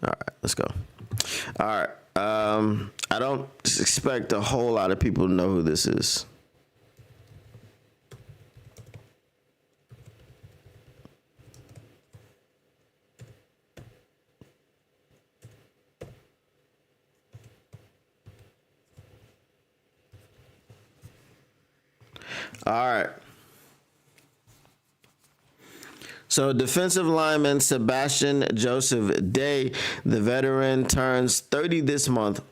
All right, let's go. All right. I don't expect a whole lot of people to know who this is. All right. So defensive lineman Sebastian Joseph Day, the veteran, turns 30 this month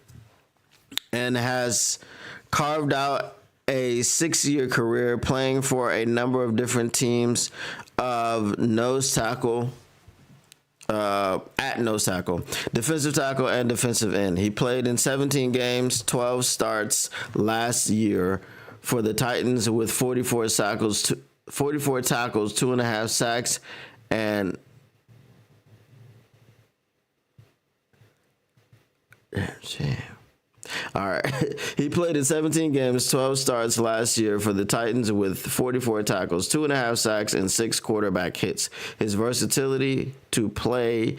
and has carved out a 6-year career playing for a number of different teams of nose tackle, at nose tackle, defensive tackle, and defensive end. He played in 17 games, 12 starts last year for the Titans with 44 tackles, 2.5 sacks, and all right. He played in 17 games, 12 starts last year for the Titans with 44 tackles, 2.5 sacks, and 6 quarterback hits. His versatility to play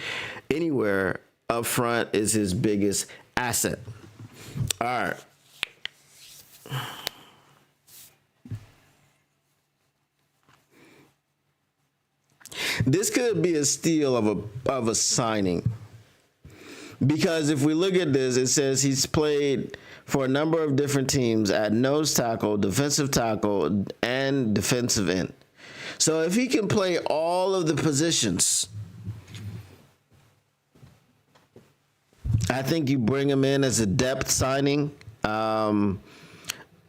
anywhere up front is his biggest asset. All right. This could be a steal of a signing. Because if we look at this, it says he's played for a number of different teams at nose tackle, defensive tackle, and defensive end. So if he can play all of the positions, I think you bring him in as a depth signing.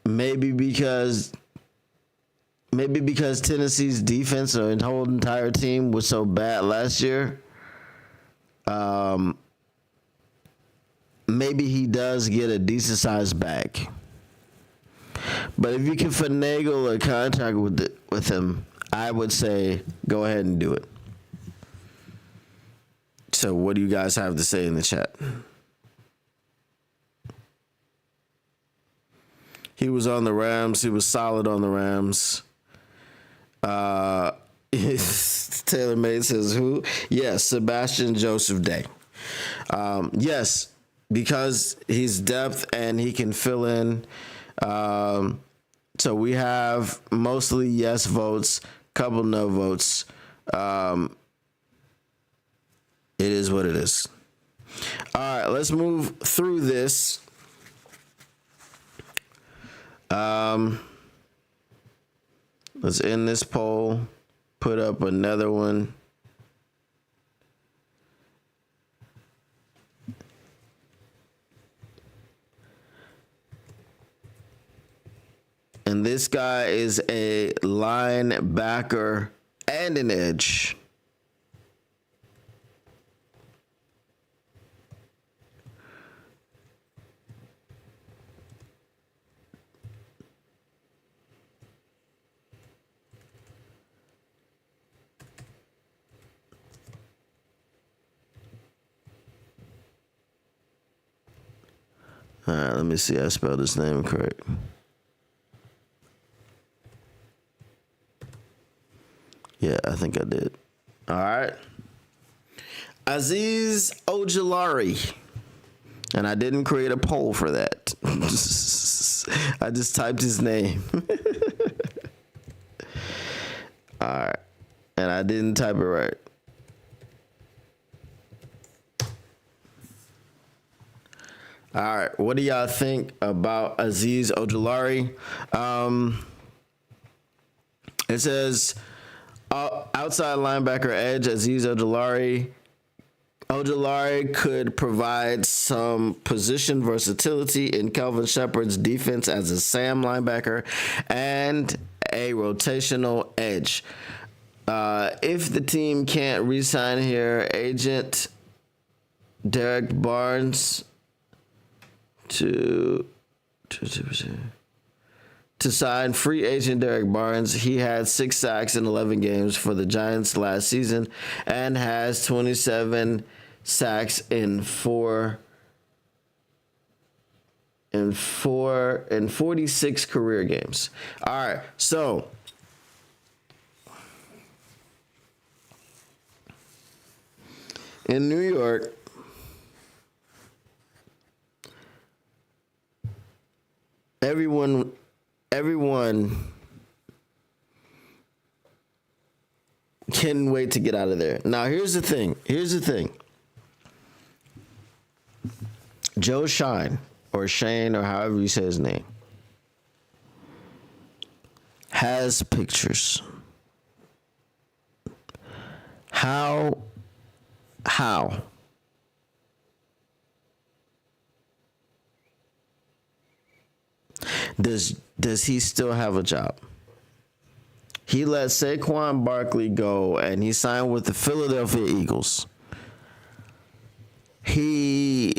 Maybe because Maybe because Tennessee's defense or the whole entire team was so bad last year. Maybe he does get a decent sized bag. But if you can finagle a contract with him, I would say go ahead and do it. So what do you guys have to say in the chat? He was on the Rams. He was solid on the Rams. Taylor May says who? Yes, Sebastian Joseph Day. Yes, because he's depth and he can fill in. So we have mostly yes votes, couple no votes. It is what it is. All right, let's move through this. Let's end this poll. Put up another one. And this guy is a linebacker and an edge. All right, let me see. I spelled his name correct. Yeah, I think I did. All right. Azeez Ojulari. And I didn't create a poll for that. I just typed his name. All right. And I didn't type it right. All right, what do y'all think about Azeez Ojulari? It says outside linebacker edge Azeez Ojulari. Ojulari could provide some position versatility in Kelvin Shepard's defense as a Sam linebacker and a rotational edge. If the team can't re-sign here, agent Derek Barnes to sign free agent Derek Barnes. He had 6 sacks in 11 games for the Giants last season and has 27 sacks in 46 career games. All right, so in New York, everyone can wait to get out of there. Now, here's the thing. Joe Shine, or Shane, or however you say his name, has pictures. How? Does he still have a job? He let Saquon Barkley go and he signed with the Philadelphia Eagles. He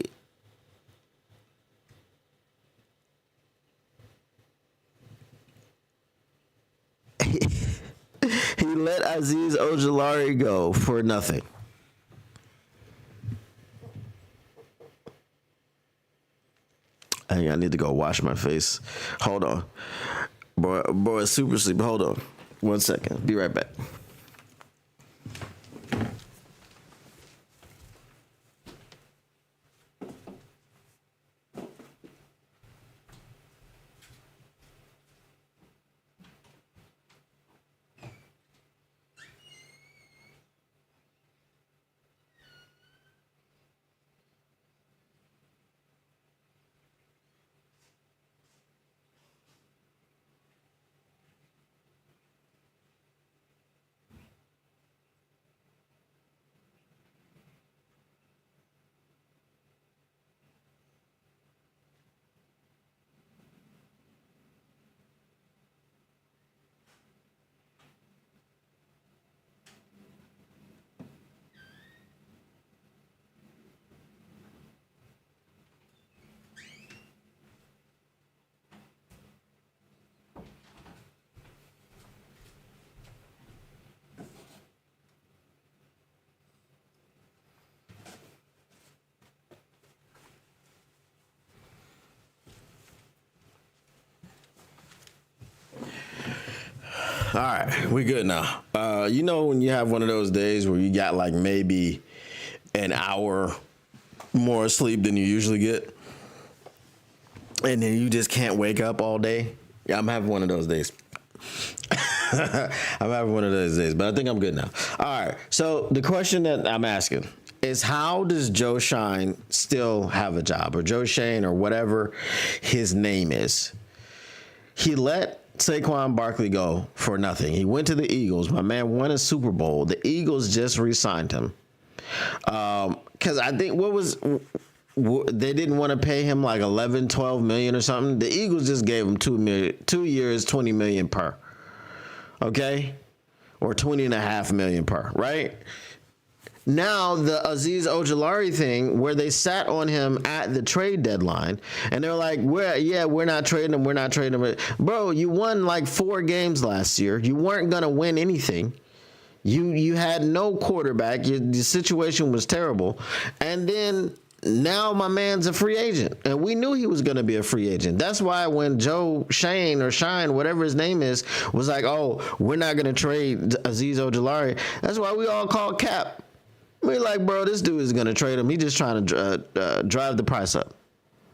let Azeez Ojulari go for nothing. I need to go wash my face. Hold on. Boy, super sleep. Hold on. 1 second. Be right back. All right, we good now. You know when you have one of those days where you got like maybe an hour more sleep than you usually get, and then you just can't wake up all day? Yeah, I'm having one of those days. I'm having one of those days, but I think I'm good now. All right, so the question that I'm asking is, how does Joe Shine still have a job, or Joe Shane, or whatever his name is? He let Saquon Barkley go for nothing. He went to the Eagles. My man won a Super Bowl. The Eagles just re-signed him. Because I think they didn't want to pay him like 11, 12 million or something. The Eagles just gave him 2 years, 20 million per. Okay? Or 20.5 million per, right? Now the Azeez Ojulari thing, where they sat on him at the trade deadline, and they're like, we're not trading him. Bro, you won like 4 games last year. You weren't gonna win anything. You had no quarterback. Your situation was terrible, and then now my man's a free agent, and we knew he was going to be a free agent. That's why when Joe Shane or Shine, whatever his name is, was like, oh, we're not going to trade Azeez Ojulari, that's why we all called Cap. We're like, bro, this dude is going to trade him. He's just trying to drive the price up.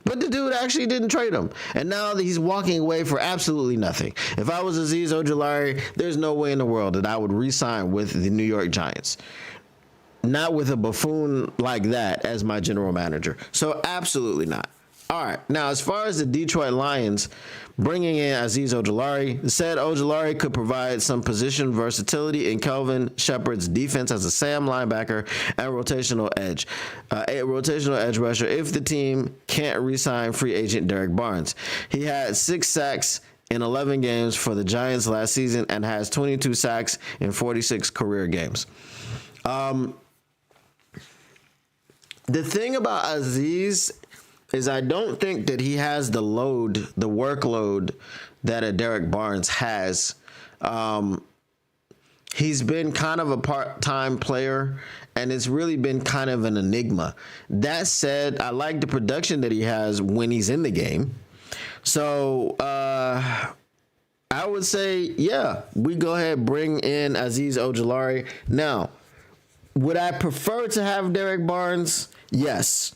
But the dude actually didn't trade him. And now he's walking away for absolutely nothing. If I was Azeez Ojulari, there's no way in the world that I would re-sign with the New York Giants. Not with a buffoon like that as my general manager. So absolutely not. All right. Now, as far as the Detroit Lions bringing in Azeez Ojulari, said Ojulari could provide some position versatility in Kelvin Shepard's defense as a Sam linebacker and rotational edge rusher if the team can't re-sign free agent Derek Barnes. He had 6 sacks in 11 games for the Giants last season and has 22 sacks in 46 career games. The thing about Azeez is I don't think that he has the workload that a Derek Barnes has. He's been kind of a part-time player, and it's really been kind of an enigma. That said, I like the production that he has when he's in the game. So I would say, yeah, we go ahead and bring in Azeez Ojulari. Now, would I prefer to have Derek Barnes? Yes,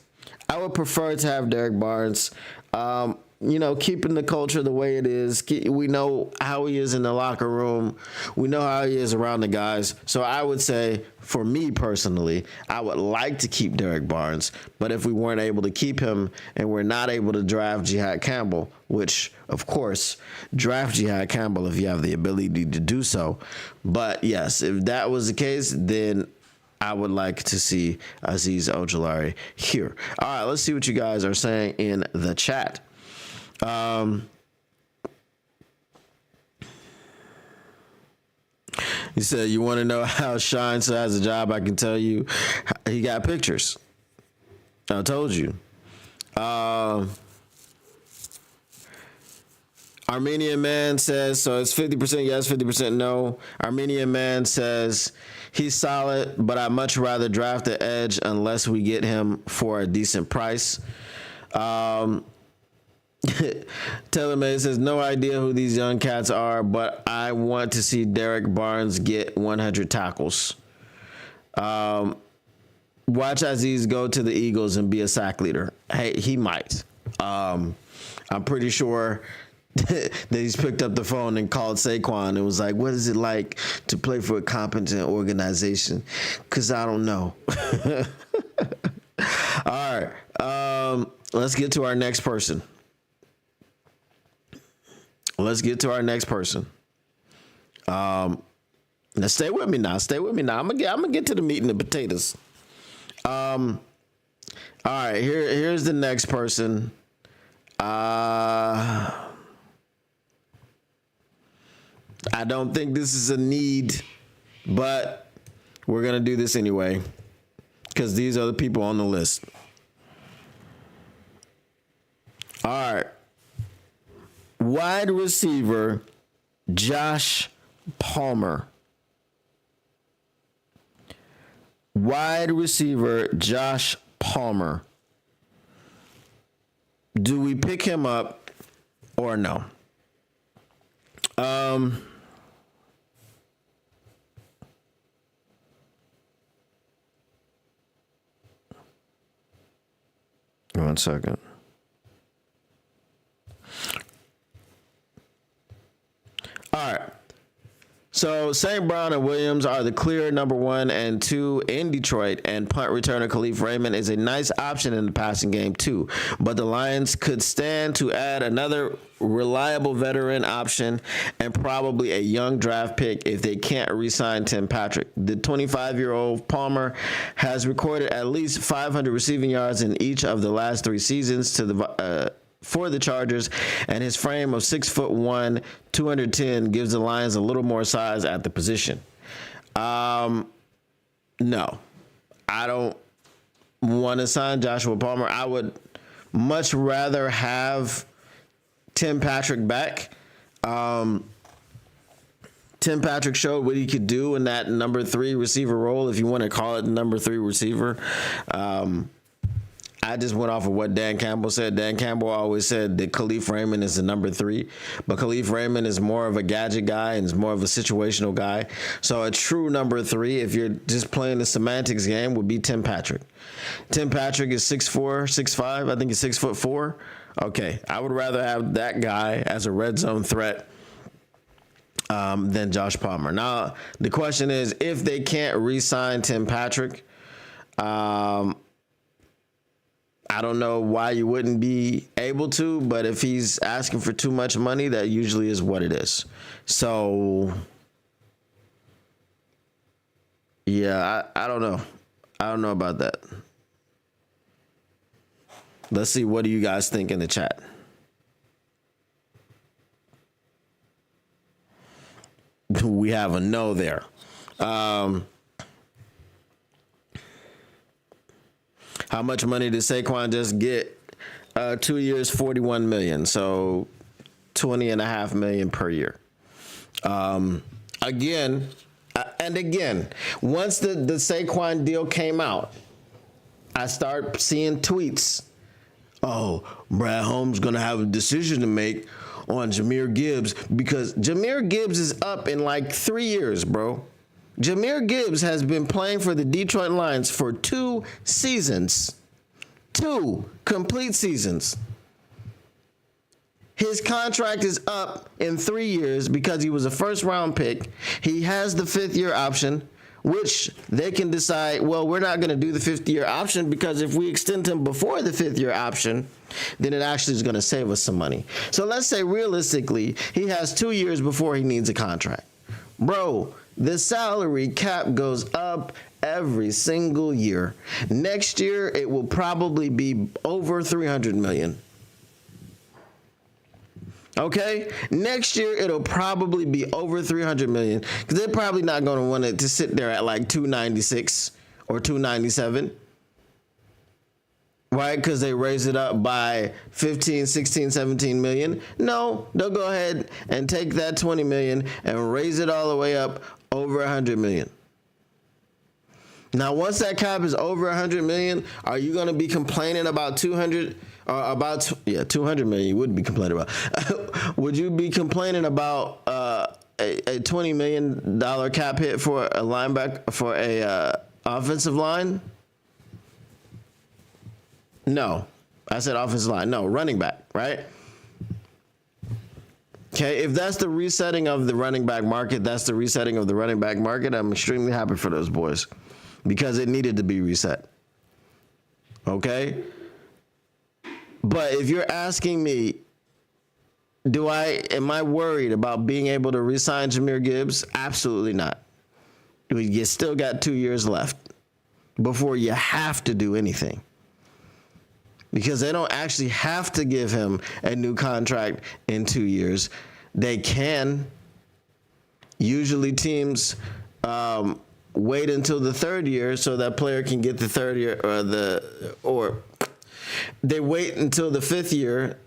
I would prefer to have Derek Barnes. Keeping the culture the way it is. We know how he is in the locker room. We know how he is around the guys. So I would say, for me personally, I would like to keep Derek Barnes. But if we weren't able to keep him and we're not able to draft Jihad Campbell, which, of course, draft Jihad Campbell if you have the ability to do so. But, yes, if that was the case, then I would like to see Azeez Ojulari here. All right, let's see what you guys are saying in the chat. He said, you want to know how Shine still has a job? I can tell you he got pictures. I told you. Armenian Man says, so it's 50% yes, 50% no. Armenian Man says, he's solid, but I'd much rather draft the edge unless we get him for a decent price. Taylor May says, no idea who these young cats are, but I want to see Derek Barnes get 100 tackles. Watch Azeez go to the Eagles and be a sack leader. Hey, he might. I'm pretty sure that he's picked up the phone and called Saquon and was like, what is it like to play for a competent organization? Because I don't know. All right. Let's get to our next person. Now stay with me now. I'm gonna get to the meat and the potatoes. All right, here's the next person. I don't think this is a need, but we're gonna do this anyway because these are the people on the list. All right. Wide receiver Josh Palmer. Do we pick him up or no? 1 second. All right. So St. Brown and Williams are the clear number 1 and 2 in Detroit, and punt returner Khalil Raymond is a nice option in the passing game too. But the Lions could stand to add another reliable veteran option and probably a young draft pick if they can't re-sign Tim Patrick. The 25-year-old Palmer has recorded at least 500 receiving yards in each of the last 3 seasons for the Chargers, and his frame of 6'1", 210 gives the Lions a little more size at the position. No, I don't want to sign Joshua Palmer. I would much rather have Tim Patrick back. Tim Patrick showed what he could do in that number 3 receiver role, if you want to call it number 3 receiver. I just went off of what Dan Campbell said. Dan Campbell always said that Khalil Raymond is the number 3, but Khalil Raymond is more of a gadget guy and is more of a situational guy. So a true number 3, if you're just playing the semantics game, would be Tim Patrick. Tim Patrick is 6'4", 6'5". I think he's 6'4". Okay, I would rather have that guy as a red zone threat than Josh Palmer. Now, the question is, if they can't re-sign Tim Patrick, I don't know why you wouldn't be able to, but if he's asking for too much money, that usually is what it is. So, yeah, I don't know. I don't know about that. Let's see, what do you guys think in the chat? We have a no there. How much money did Saquon just get? 2 years, $41 million. So $20.5 million per year. Again, once the Saquon deal came out, I start seeing tweets. Oh, Brad Holmes going to have a decision to make on Jahmyr Gibbs, because Jahmyr Gibbs is up in like 3 years, bro. Jahmyr Gibbs has been playing for the Detroit Lions for 2 seasons. 2 complete seasons. His contract is up in 3 years because he was a first-round pick. He has the 5th-year option, which they can decide, well, we're not going to do the 5th-year option because if we extend him before the 5th-year option, then it actually is going to save us some money. So let's say realistically, he has 2 years before he needs a contract. Bro, the salary cap goes up every single year. Next year, it will probably be over $300 million. Okay? Next year, it'll probably be over $300 million because they're probably not going to want it to sit there at like 296 or 297. Right? Because they raise it up by 15, 16, 17 million. No, they'll go ahead and take that 20 million and raise it all the way up over 100 million. Now, once that cap is over 100 million, are you going to be complaining about 200 200 million you would be complaining about. Would you be complaining about a $20 million cap hit for a linebacker, for a offensive line? No. I said offensive line. No, running back, right? Okay, if that's the resetting of the running back market, I'm extremely happy for those boys because it needed to be reset. Okay? But if you're asking me, am I worried about being able to re-sign Jahmyr Gibbs? Absolutely not. You still got 2 years left before you have to do anything. Because they don't actually have to give him a new contract in 2 years. They can. Usually teams wait until the 3rd year so that player can get the 3rd year, or they wait until the 5th year.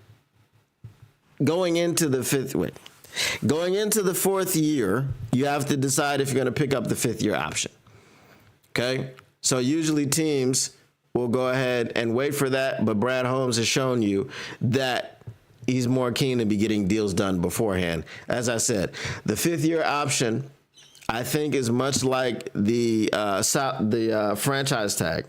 Going into the 4th year, you have to decide if you're going to pick up the 5th year option. Okay? So usually teams will go ahead and wait for that, but Brad Holmes has shown you that he's more keen to be getting deals done beforehand. As I said, the 5th year option, I think, is much like the franchise tag.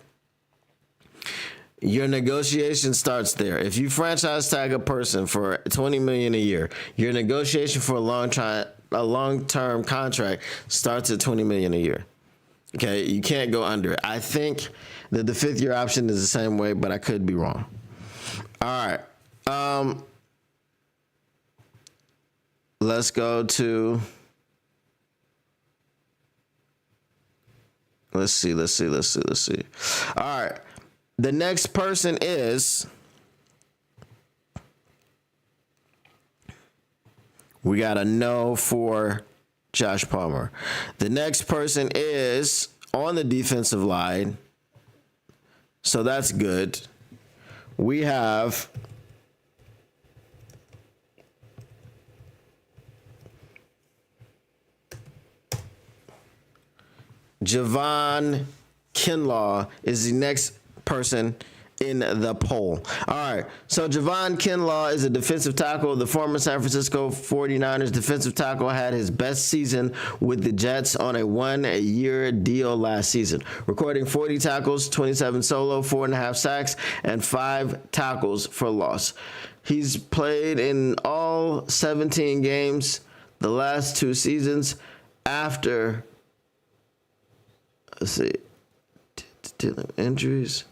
Your negotiation starts there. If you franchise tag a person for $20 million a year, your negotiation for a long-term contract starts at $20 million a year. Okay, you can't go under it. I think that the 5th year option is the same way, but I could be wrong. All right. Let's go to. Let's see. All right. The next person is. We got a no for Josh Palmer. The next person is on the defensive line. So that's good. We have Javon Kinlaw is the next person in the poll. All right, so Javon Kinlaw is a defensive tackle. The former San Francisco 49ers defensive tackle had his best season with the Jets on a 1-year deal last season, recording 40 tackles, 27 solo, 4.5 sacks, and 5 tackles for loss. He's played in all 17 games the last 2 seasons after, let's see, injuries.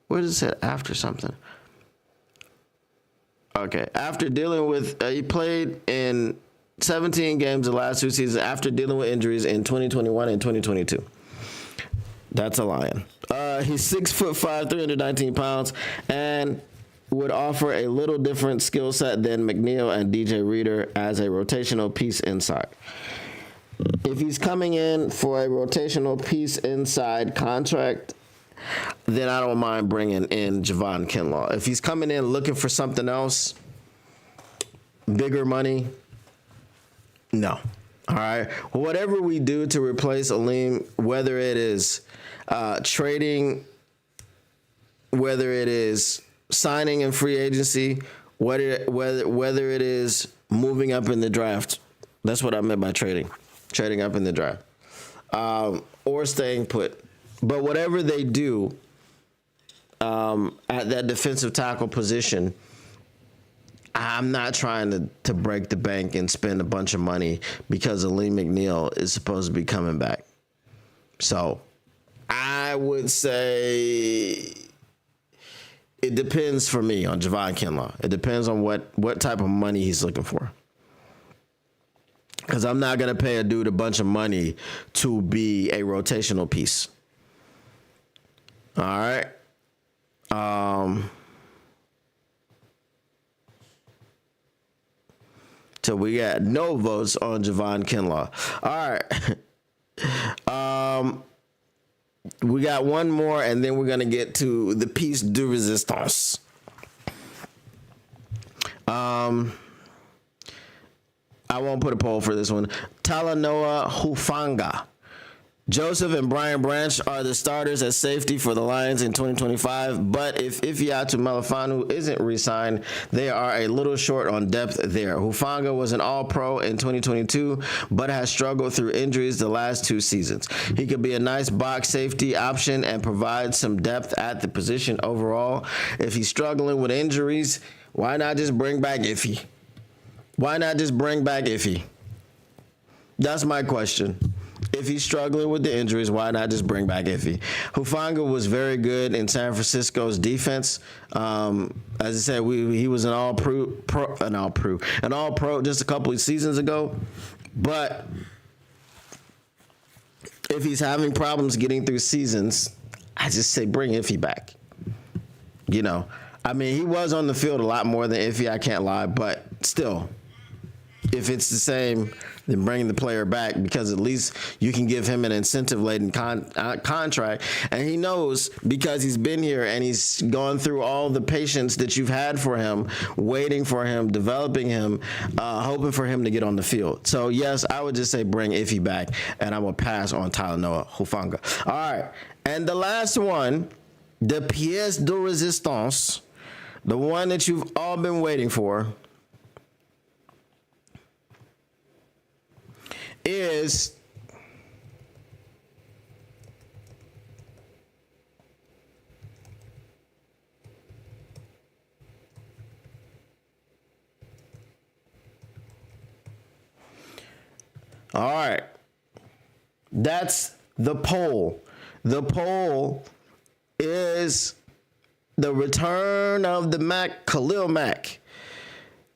Where does it say after something? Okay, after dealing with, he played in 17 games the last 2 seasons after dealing with injuries in 2021 and 2022. That's a lion. He's 6'5", 319 pounds, and would offer a little different skill set than McNeil and DJ Reader as a rotational piece inside. If he's coming in for a rotational piece inside contract, then I don't mind bringing in Javon Kinlaw. If he's coming in looking for something else, bigger money, no. All right. Whatever we do to replace Aleem, whether it is trading, whether it is signing in free agency, whether it is moving up in the draft, that's what I meant by trading up in the draft, or staying put. But whatever they do at that defensive tackle position, I'm not trying to break the bank and spend a bunch of money because Aleem McNeil is supposed to be coming back. So I would say it depends for me on Javon Kinlaw. It depends on what type of money he's looking for. Because I'm not going to pay a dude a bunch of money to be a rotational piece. All right. So we got no votes on Javon Kinlaw. All right. We got one more, and then we're going to get to the piece de resistance. I won't put a poll for this one. Talanoa Hufanga. Joseph and Brian Branch are the starters at safety for the Lions in 2025, but if Ifeatu Melifonwu isn't re-signed, they are a little short on depth there. Hufanga was an All-Pro in 2022, but has struggled through injuries the last 2 seasons. He could be a nice box safety option and provide some depth at the position overall. If he's struggling with injuries, why not just bring back Iffy? Why not just bring back Iffy? That's my question. If he's struggling with the injuries, why not just bring back Iffy? Hufanga was very good in San Francisco's defense. As I said, he was an all-pro just a couple of seasons ago. But if he's having problems getting through seasons, I just say bring Iffy back. You know, I mean, he was on the field a lot more than Iffy, I can't lie, but still, if it's the same, then bring the player back, because at least you can give him an incentive-laden contract. And he knows, because he's been here and he's gone through all the patience that you've had for him, waiting for him, developing him, hoping for him to get on the field. So, yes, I would just say bring Iffy back, and I will pass on Talanoa Hufanga. All right, and the last one, the pièce de résistance, the one that you've all been waiting for, is All right. That's the poll. The poll is the return of the Mack, Khalil Mack.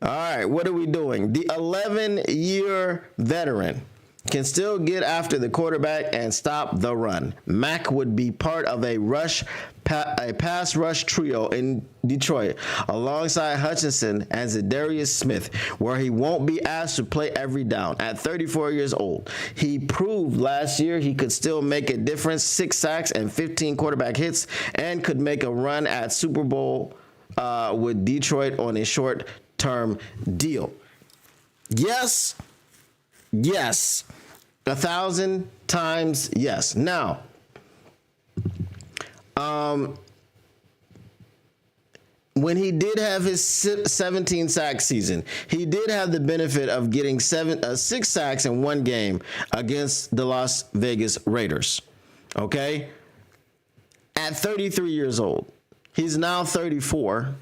All right, what are we doing? The 11-year veteran can still get after the quarterback and stop the run. Mack would be part of a pass rush trio in Detroit alongside Hutchinson and Zadarius Smith, where he won't be asked to play every down. At 34 years old, he proved last year he could still make a difference, 6 sacks and 15 quarterback hits, and could make a run at Super Bowl with Detroit on a short-term deal. Yes. 1,000 times yes. Now, when he did have his 17 sack season, he did have the benefit of getting 6 sacks in one game against the Las Vegas Raiders. Okay? At 33 years old. He's now 34.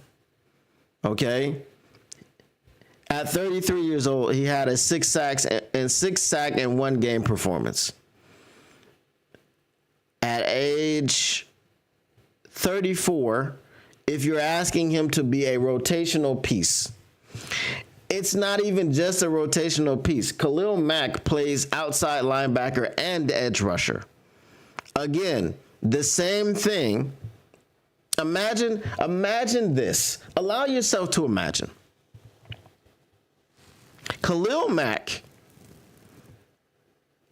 Okay? At 33 years old, he had a 6 sack and one game performance. At age 34, if you're asking him to be a rotational piece, it's not even just a rotational piece. Khalil Mack plays outside linebacker and edge rusher. Again, the same thing. Imagine this. Allow yourself to imagine. Khalil Mack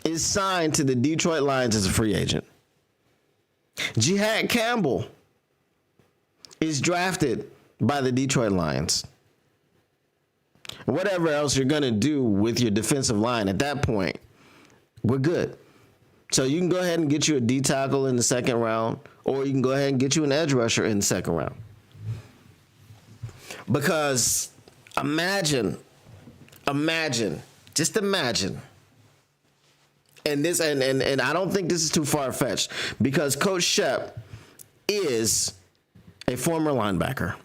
is signed to the Detroit Lions as a free agent. Jihad Campbell is drafted by the Detroit Lions. Whatever else you're going to do with your defensive line at that point, we're good. So you can go ahead and get you a D tackle in the second round, or you can go ahead and get you an edge rusher in the second round. Because just imagine. And this, and I don't think this is too far-fetched, because Coach Shep is a former linebacker.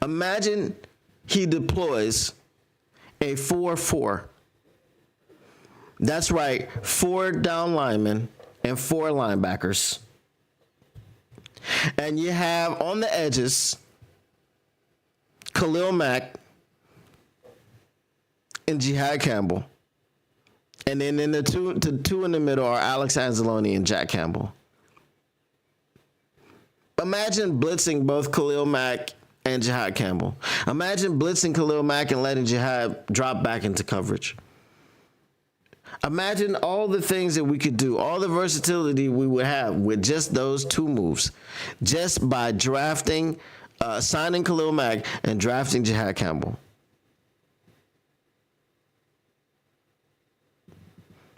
Imagine he deploys a 4-4. That's right, 4 down linemen and 4 linebackers. And you have on the edges Khalil Mack and Jihad Campbell. And then in the two in the middle are Alex Anzalone and Jack Campbell. Imagine blitzing both Khalil Mack and Jihad Campbell. Imagine blitzing Khalil Mack and letting Jihad drop back into coverage. Imagine all the things that we could do, all the versatility we would have with just those 2 moves, just by signing Khalil Mack and drafting Jihad Campbell.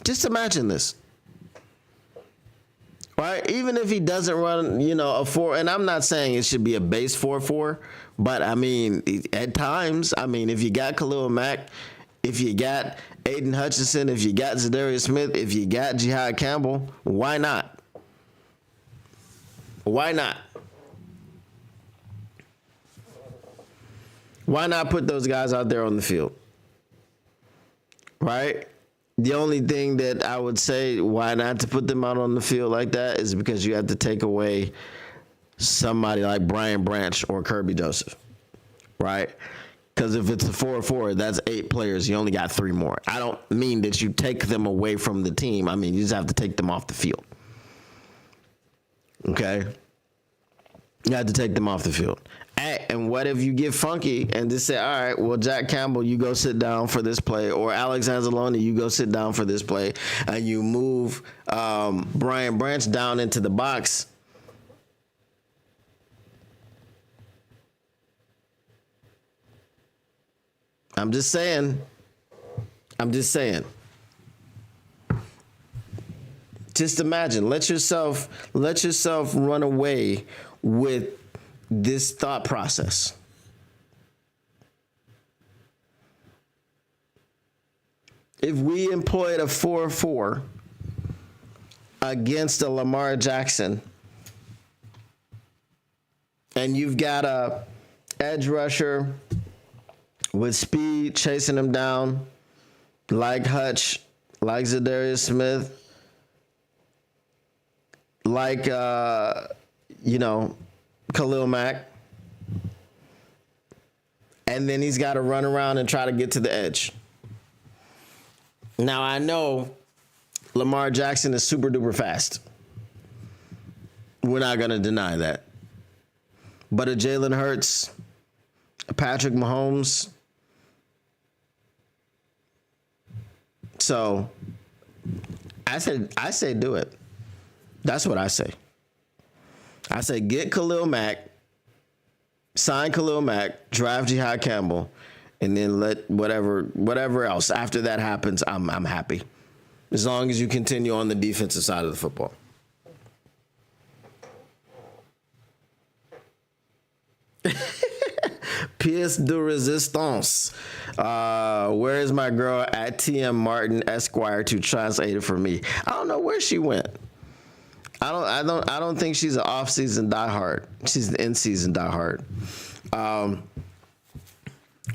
Just imagine this, right? Even if he doesn't run, a 4, and I'm not saying it should be a base 4-4, but I mean, at times, if you got Khalil Mack, if you got Aidan Hutchinson, if you got Zadarius Smith, if you got Jihad Campbell, why not? Why not? Why not put those guys out there on the field? Right? The only thing that I would say why not to put them out on the field like that is because you have to take away somebody like Brian Branch or Kirby Joseph, right? Because if it's a 4-4, that's 8 players. You only got 3 more. I don't mean that you take them away from the team. I mean, you just have to take them off the field. Okay? You have to take them off the field. And what if you get funky and just say, all right, well, Jack Campbell, you go sit down for this play, or Alex Anzalone, you go sit down for this play, and you move Brian Branch down into the box. I'm just saying. Just imagine. Let yourself run away with this thought process. If we employed a 4-4 against a Lamar Jackson, and you've got a edge rusher with speed chasing him down, like Hutch, like Zadarius Smith, like Khalil Mack. And then he's got to run around and try to get to the edge. Now, I know Lamar Jackson is super duper fast. We're not going to deny that. But a Jalen Hurts, a Patrick Mahomes. So I say do it. That's what I say. I say get Khalil Mack, sign Khalil Mack, draft Jihad Campbell, and then let whatever else after that happens, I'm happy. As long as you continue on the defensive side of the football. Pièce de résistance. Where is my girl at TM Martin Esquire to translate it for me? I don't know where she went. I don't think she's an off-season diehard. She's an in-season diehard.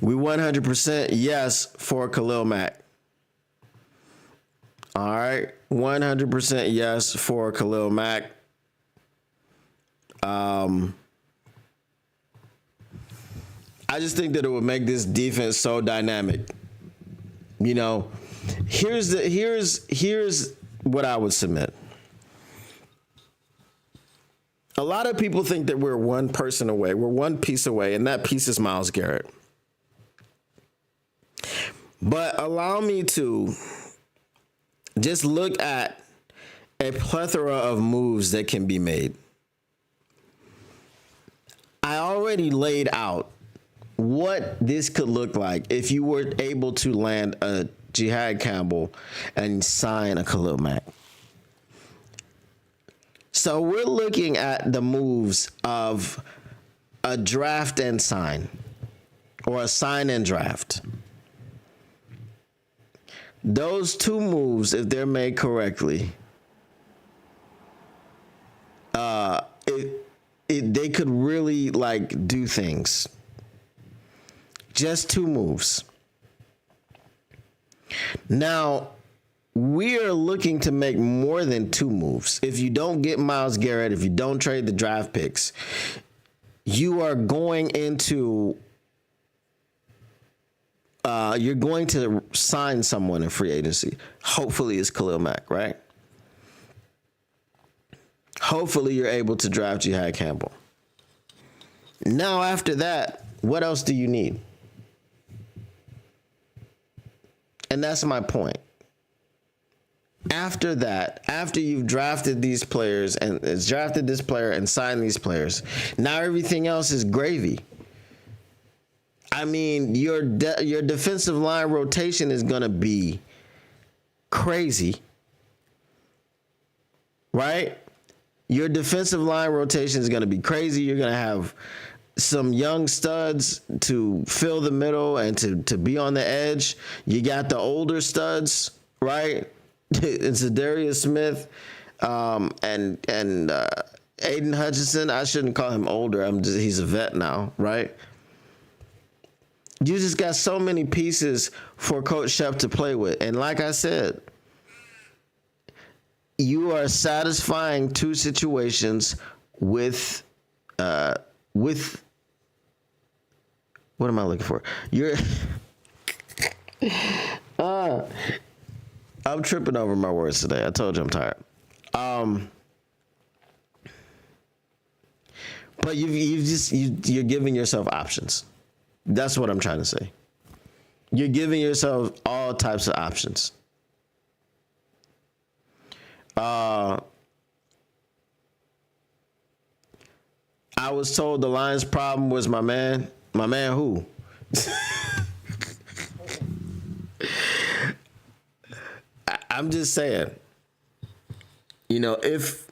We 100% yes for Khalil Mack. All right, 100% yes for Khalil Mack. I just think that it would make this defense so dynamic. You know, here's what I would submit. A lot of people think that we're one person away. We're one piece away, and that piece is Myles Garrett. But allow me to just look at a plethora of moves that can be made. I already laid out what this could look like if you were able to land a Jihad Campbell and sign a Khalil Mack. So we're looking at the moves of a draft and sign, or a sign and draft. Those two moves, if they're made correctly, they could really like do things. Just two moves. Now, we are looking to make more than two moves. If you don't get Myles Garrett, if you don't trade the draft picks, you are going into you're going to sign someone in free agency. Hopefully it's Khalil Mack, right? Hopefully you're able to draft Jihad Campbell. Now after that, what else do you need? And that's my point. After that, after you've drafted these players and drafted this player and signed these players, now everything else is gravy. I mean, your defensive line rotation is going to be crazy, right? Your defensive line rotation is going to be crazy. You're going to have some young studs to fill the middle and to be on the edge. You got the older studs, right? It's Zadarius Smith and Aidan Hutchinson. I shouldn't call him older. He's a vet now, right? You just got so many pieces for Coach Shep to play with. And like I said, you are satisfying two situations with what am I looking for? I'm tripping over my words today. I told you I'm tired. But you're giving yourself options. That's what I'm trying to say. You're giving yourself all types of options. I was told the Lions' problem was my man. My man who? I'm just saying, you know, if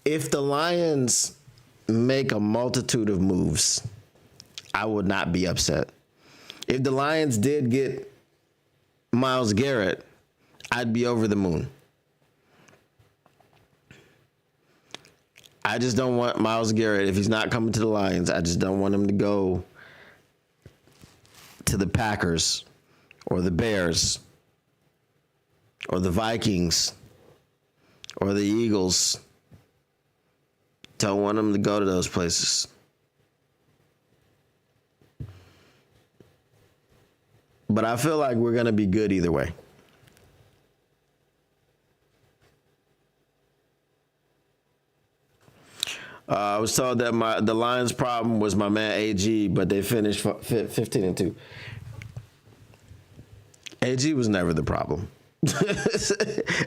the Lions make a multitude of moves, I would not be upset. If the Lions did get Myles Garrett, I'd be over the moon. I just don't want Myles Garrett, if he's not coming to the Lions, I just don't want him to go to the Packers or the Bears or the Vikings or the Eagles. Don't want them to go to those places. But I feel like we're going to be good either way. I was told that the Lions' problem was my man AG, but they finished 15-2. AG was never the problem.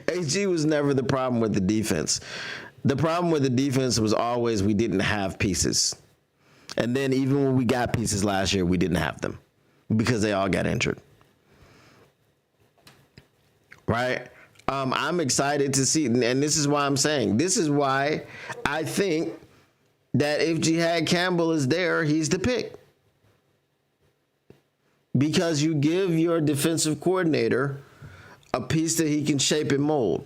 AG was never the problem with the defense. The problem with the defense was always we didn't have pieces. And then even when we got pieces last year, we didn't have them because they all got injured. Right? I'm excited to see, and this is why I'm saying, this is why I think that if Jihad Campbell is there, he's the pick. Because you give your defensive coordinator a piece that he can shape and mold.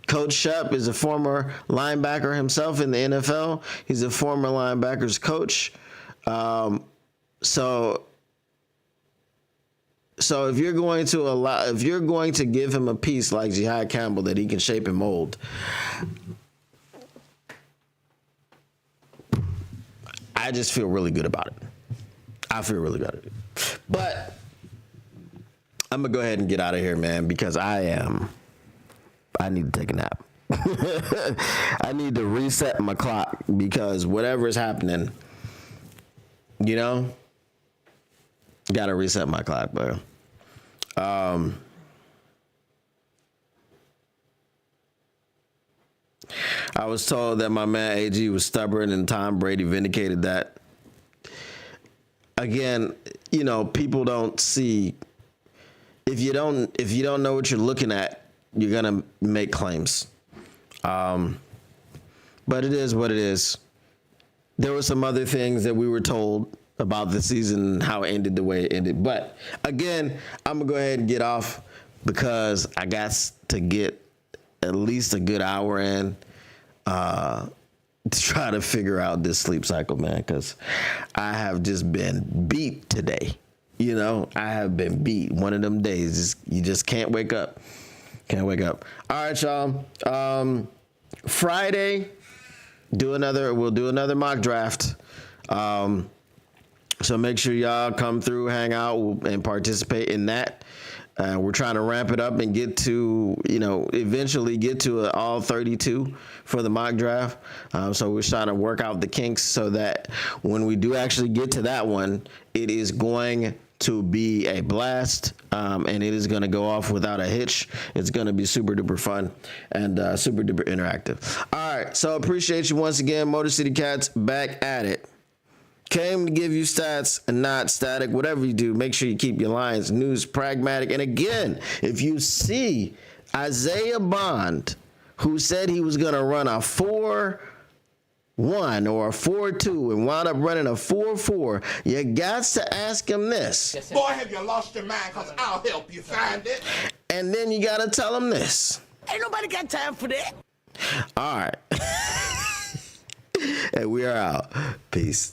Coach Shep is a former linebacker himself in the NFL. He's a former linebackers coach. So if you're going to give him a piece like Jihad Campbell that he can shape and mold, I just feel really good about it. I feel really good about it. But I'm going to go ahead and get out of here, man, because I need to take a nap. I need to reset my clock because whatever is happening, got to reset my clock, bro. I was told that my man AG was stubborn and Tom Brady vindicated that. Again, people don't see. If you don't know what you're looking at, you're gonna make claims. But it is what it is. There were some other things that we were told about the season and how it ended the way it ended. But again, I'm gonna go ahead and get off because I got to get at least a good hour in to try to figure out this sleep cycle, man, because I have just been beat today. I have been beat. One of them days, you just can't wake up. Can't wake up. All right, y'all. Friday, we'll do another mock draft. So make sure y'all come through, hang out, and participate in that. We're trying to ramp it up and get to, eventually get to all 32 for the mock draft. So we're trying to work out the kinks so that when we do actually get to that one, it is going to be a blast, and it is going to go off without a hitch. It's going to be super duper fun and super duper interactive. All right, so appreciate you once again. Motor City Cats back at it. Came to give you stats and not static. Whatever you do, make sure you keep your Lions news pragmatic. And again, if you see Isaiah Bond, who said he was going to run a 4-1 or a 4-2 and wound up running a 4-4, you got to ask him this. Boy, have you lost your mind? Because I'll help you find it. And then you got to tell him this. Ain't nobody got time for that. All right. And we are out. Peace.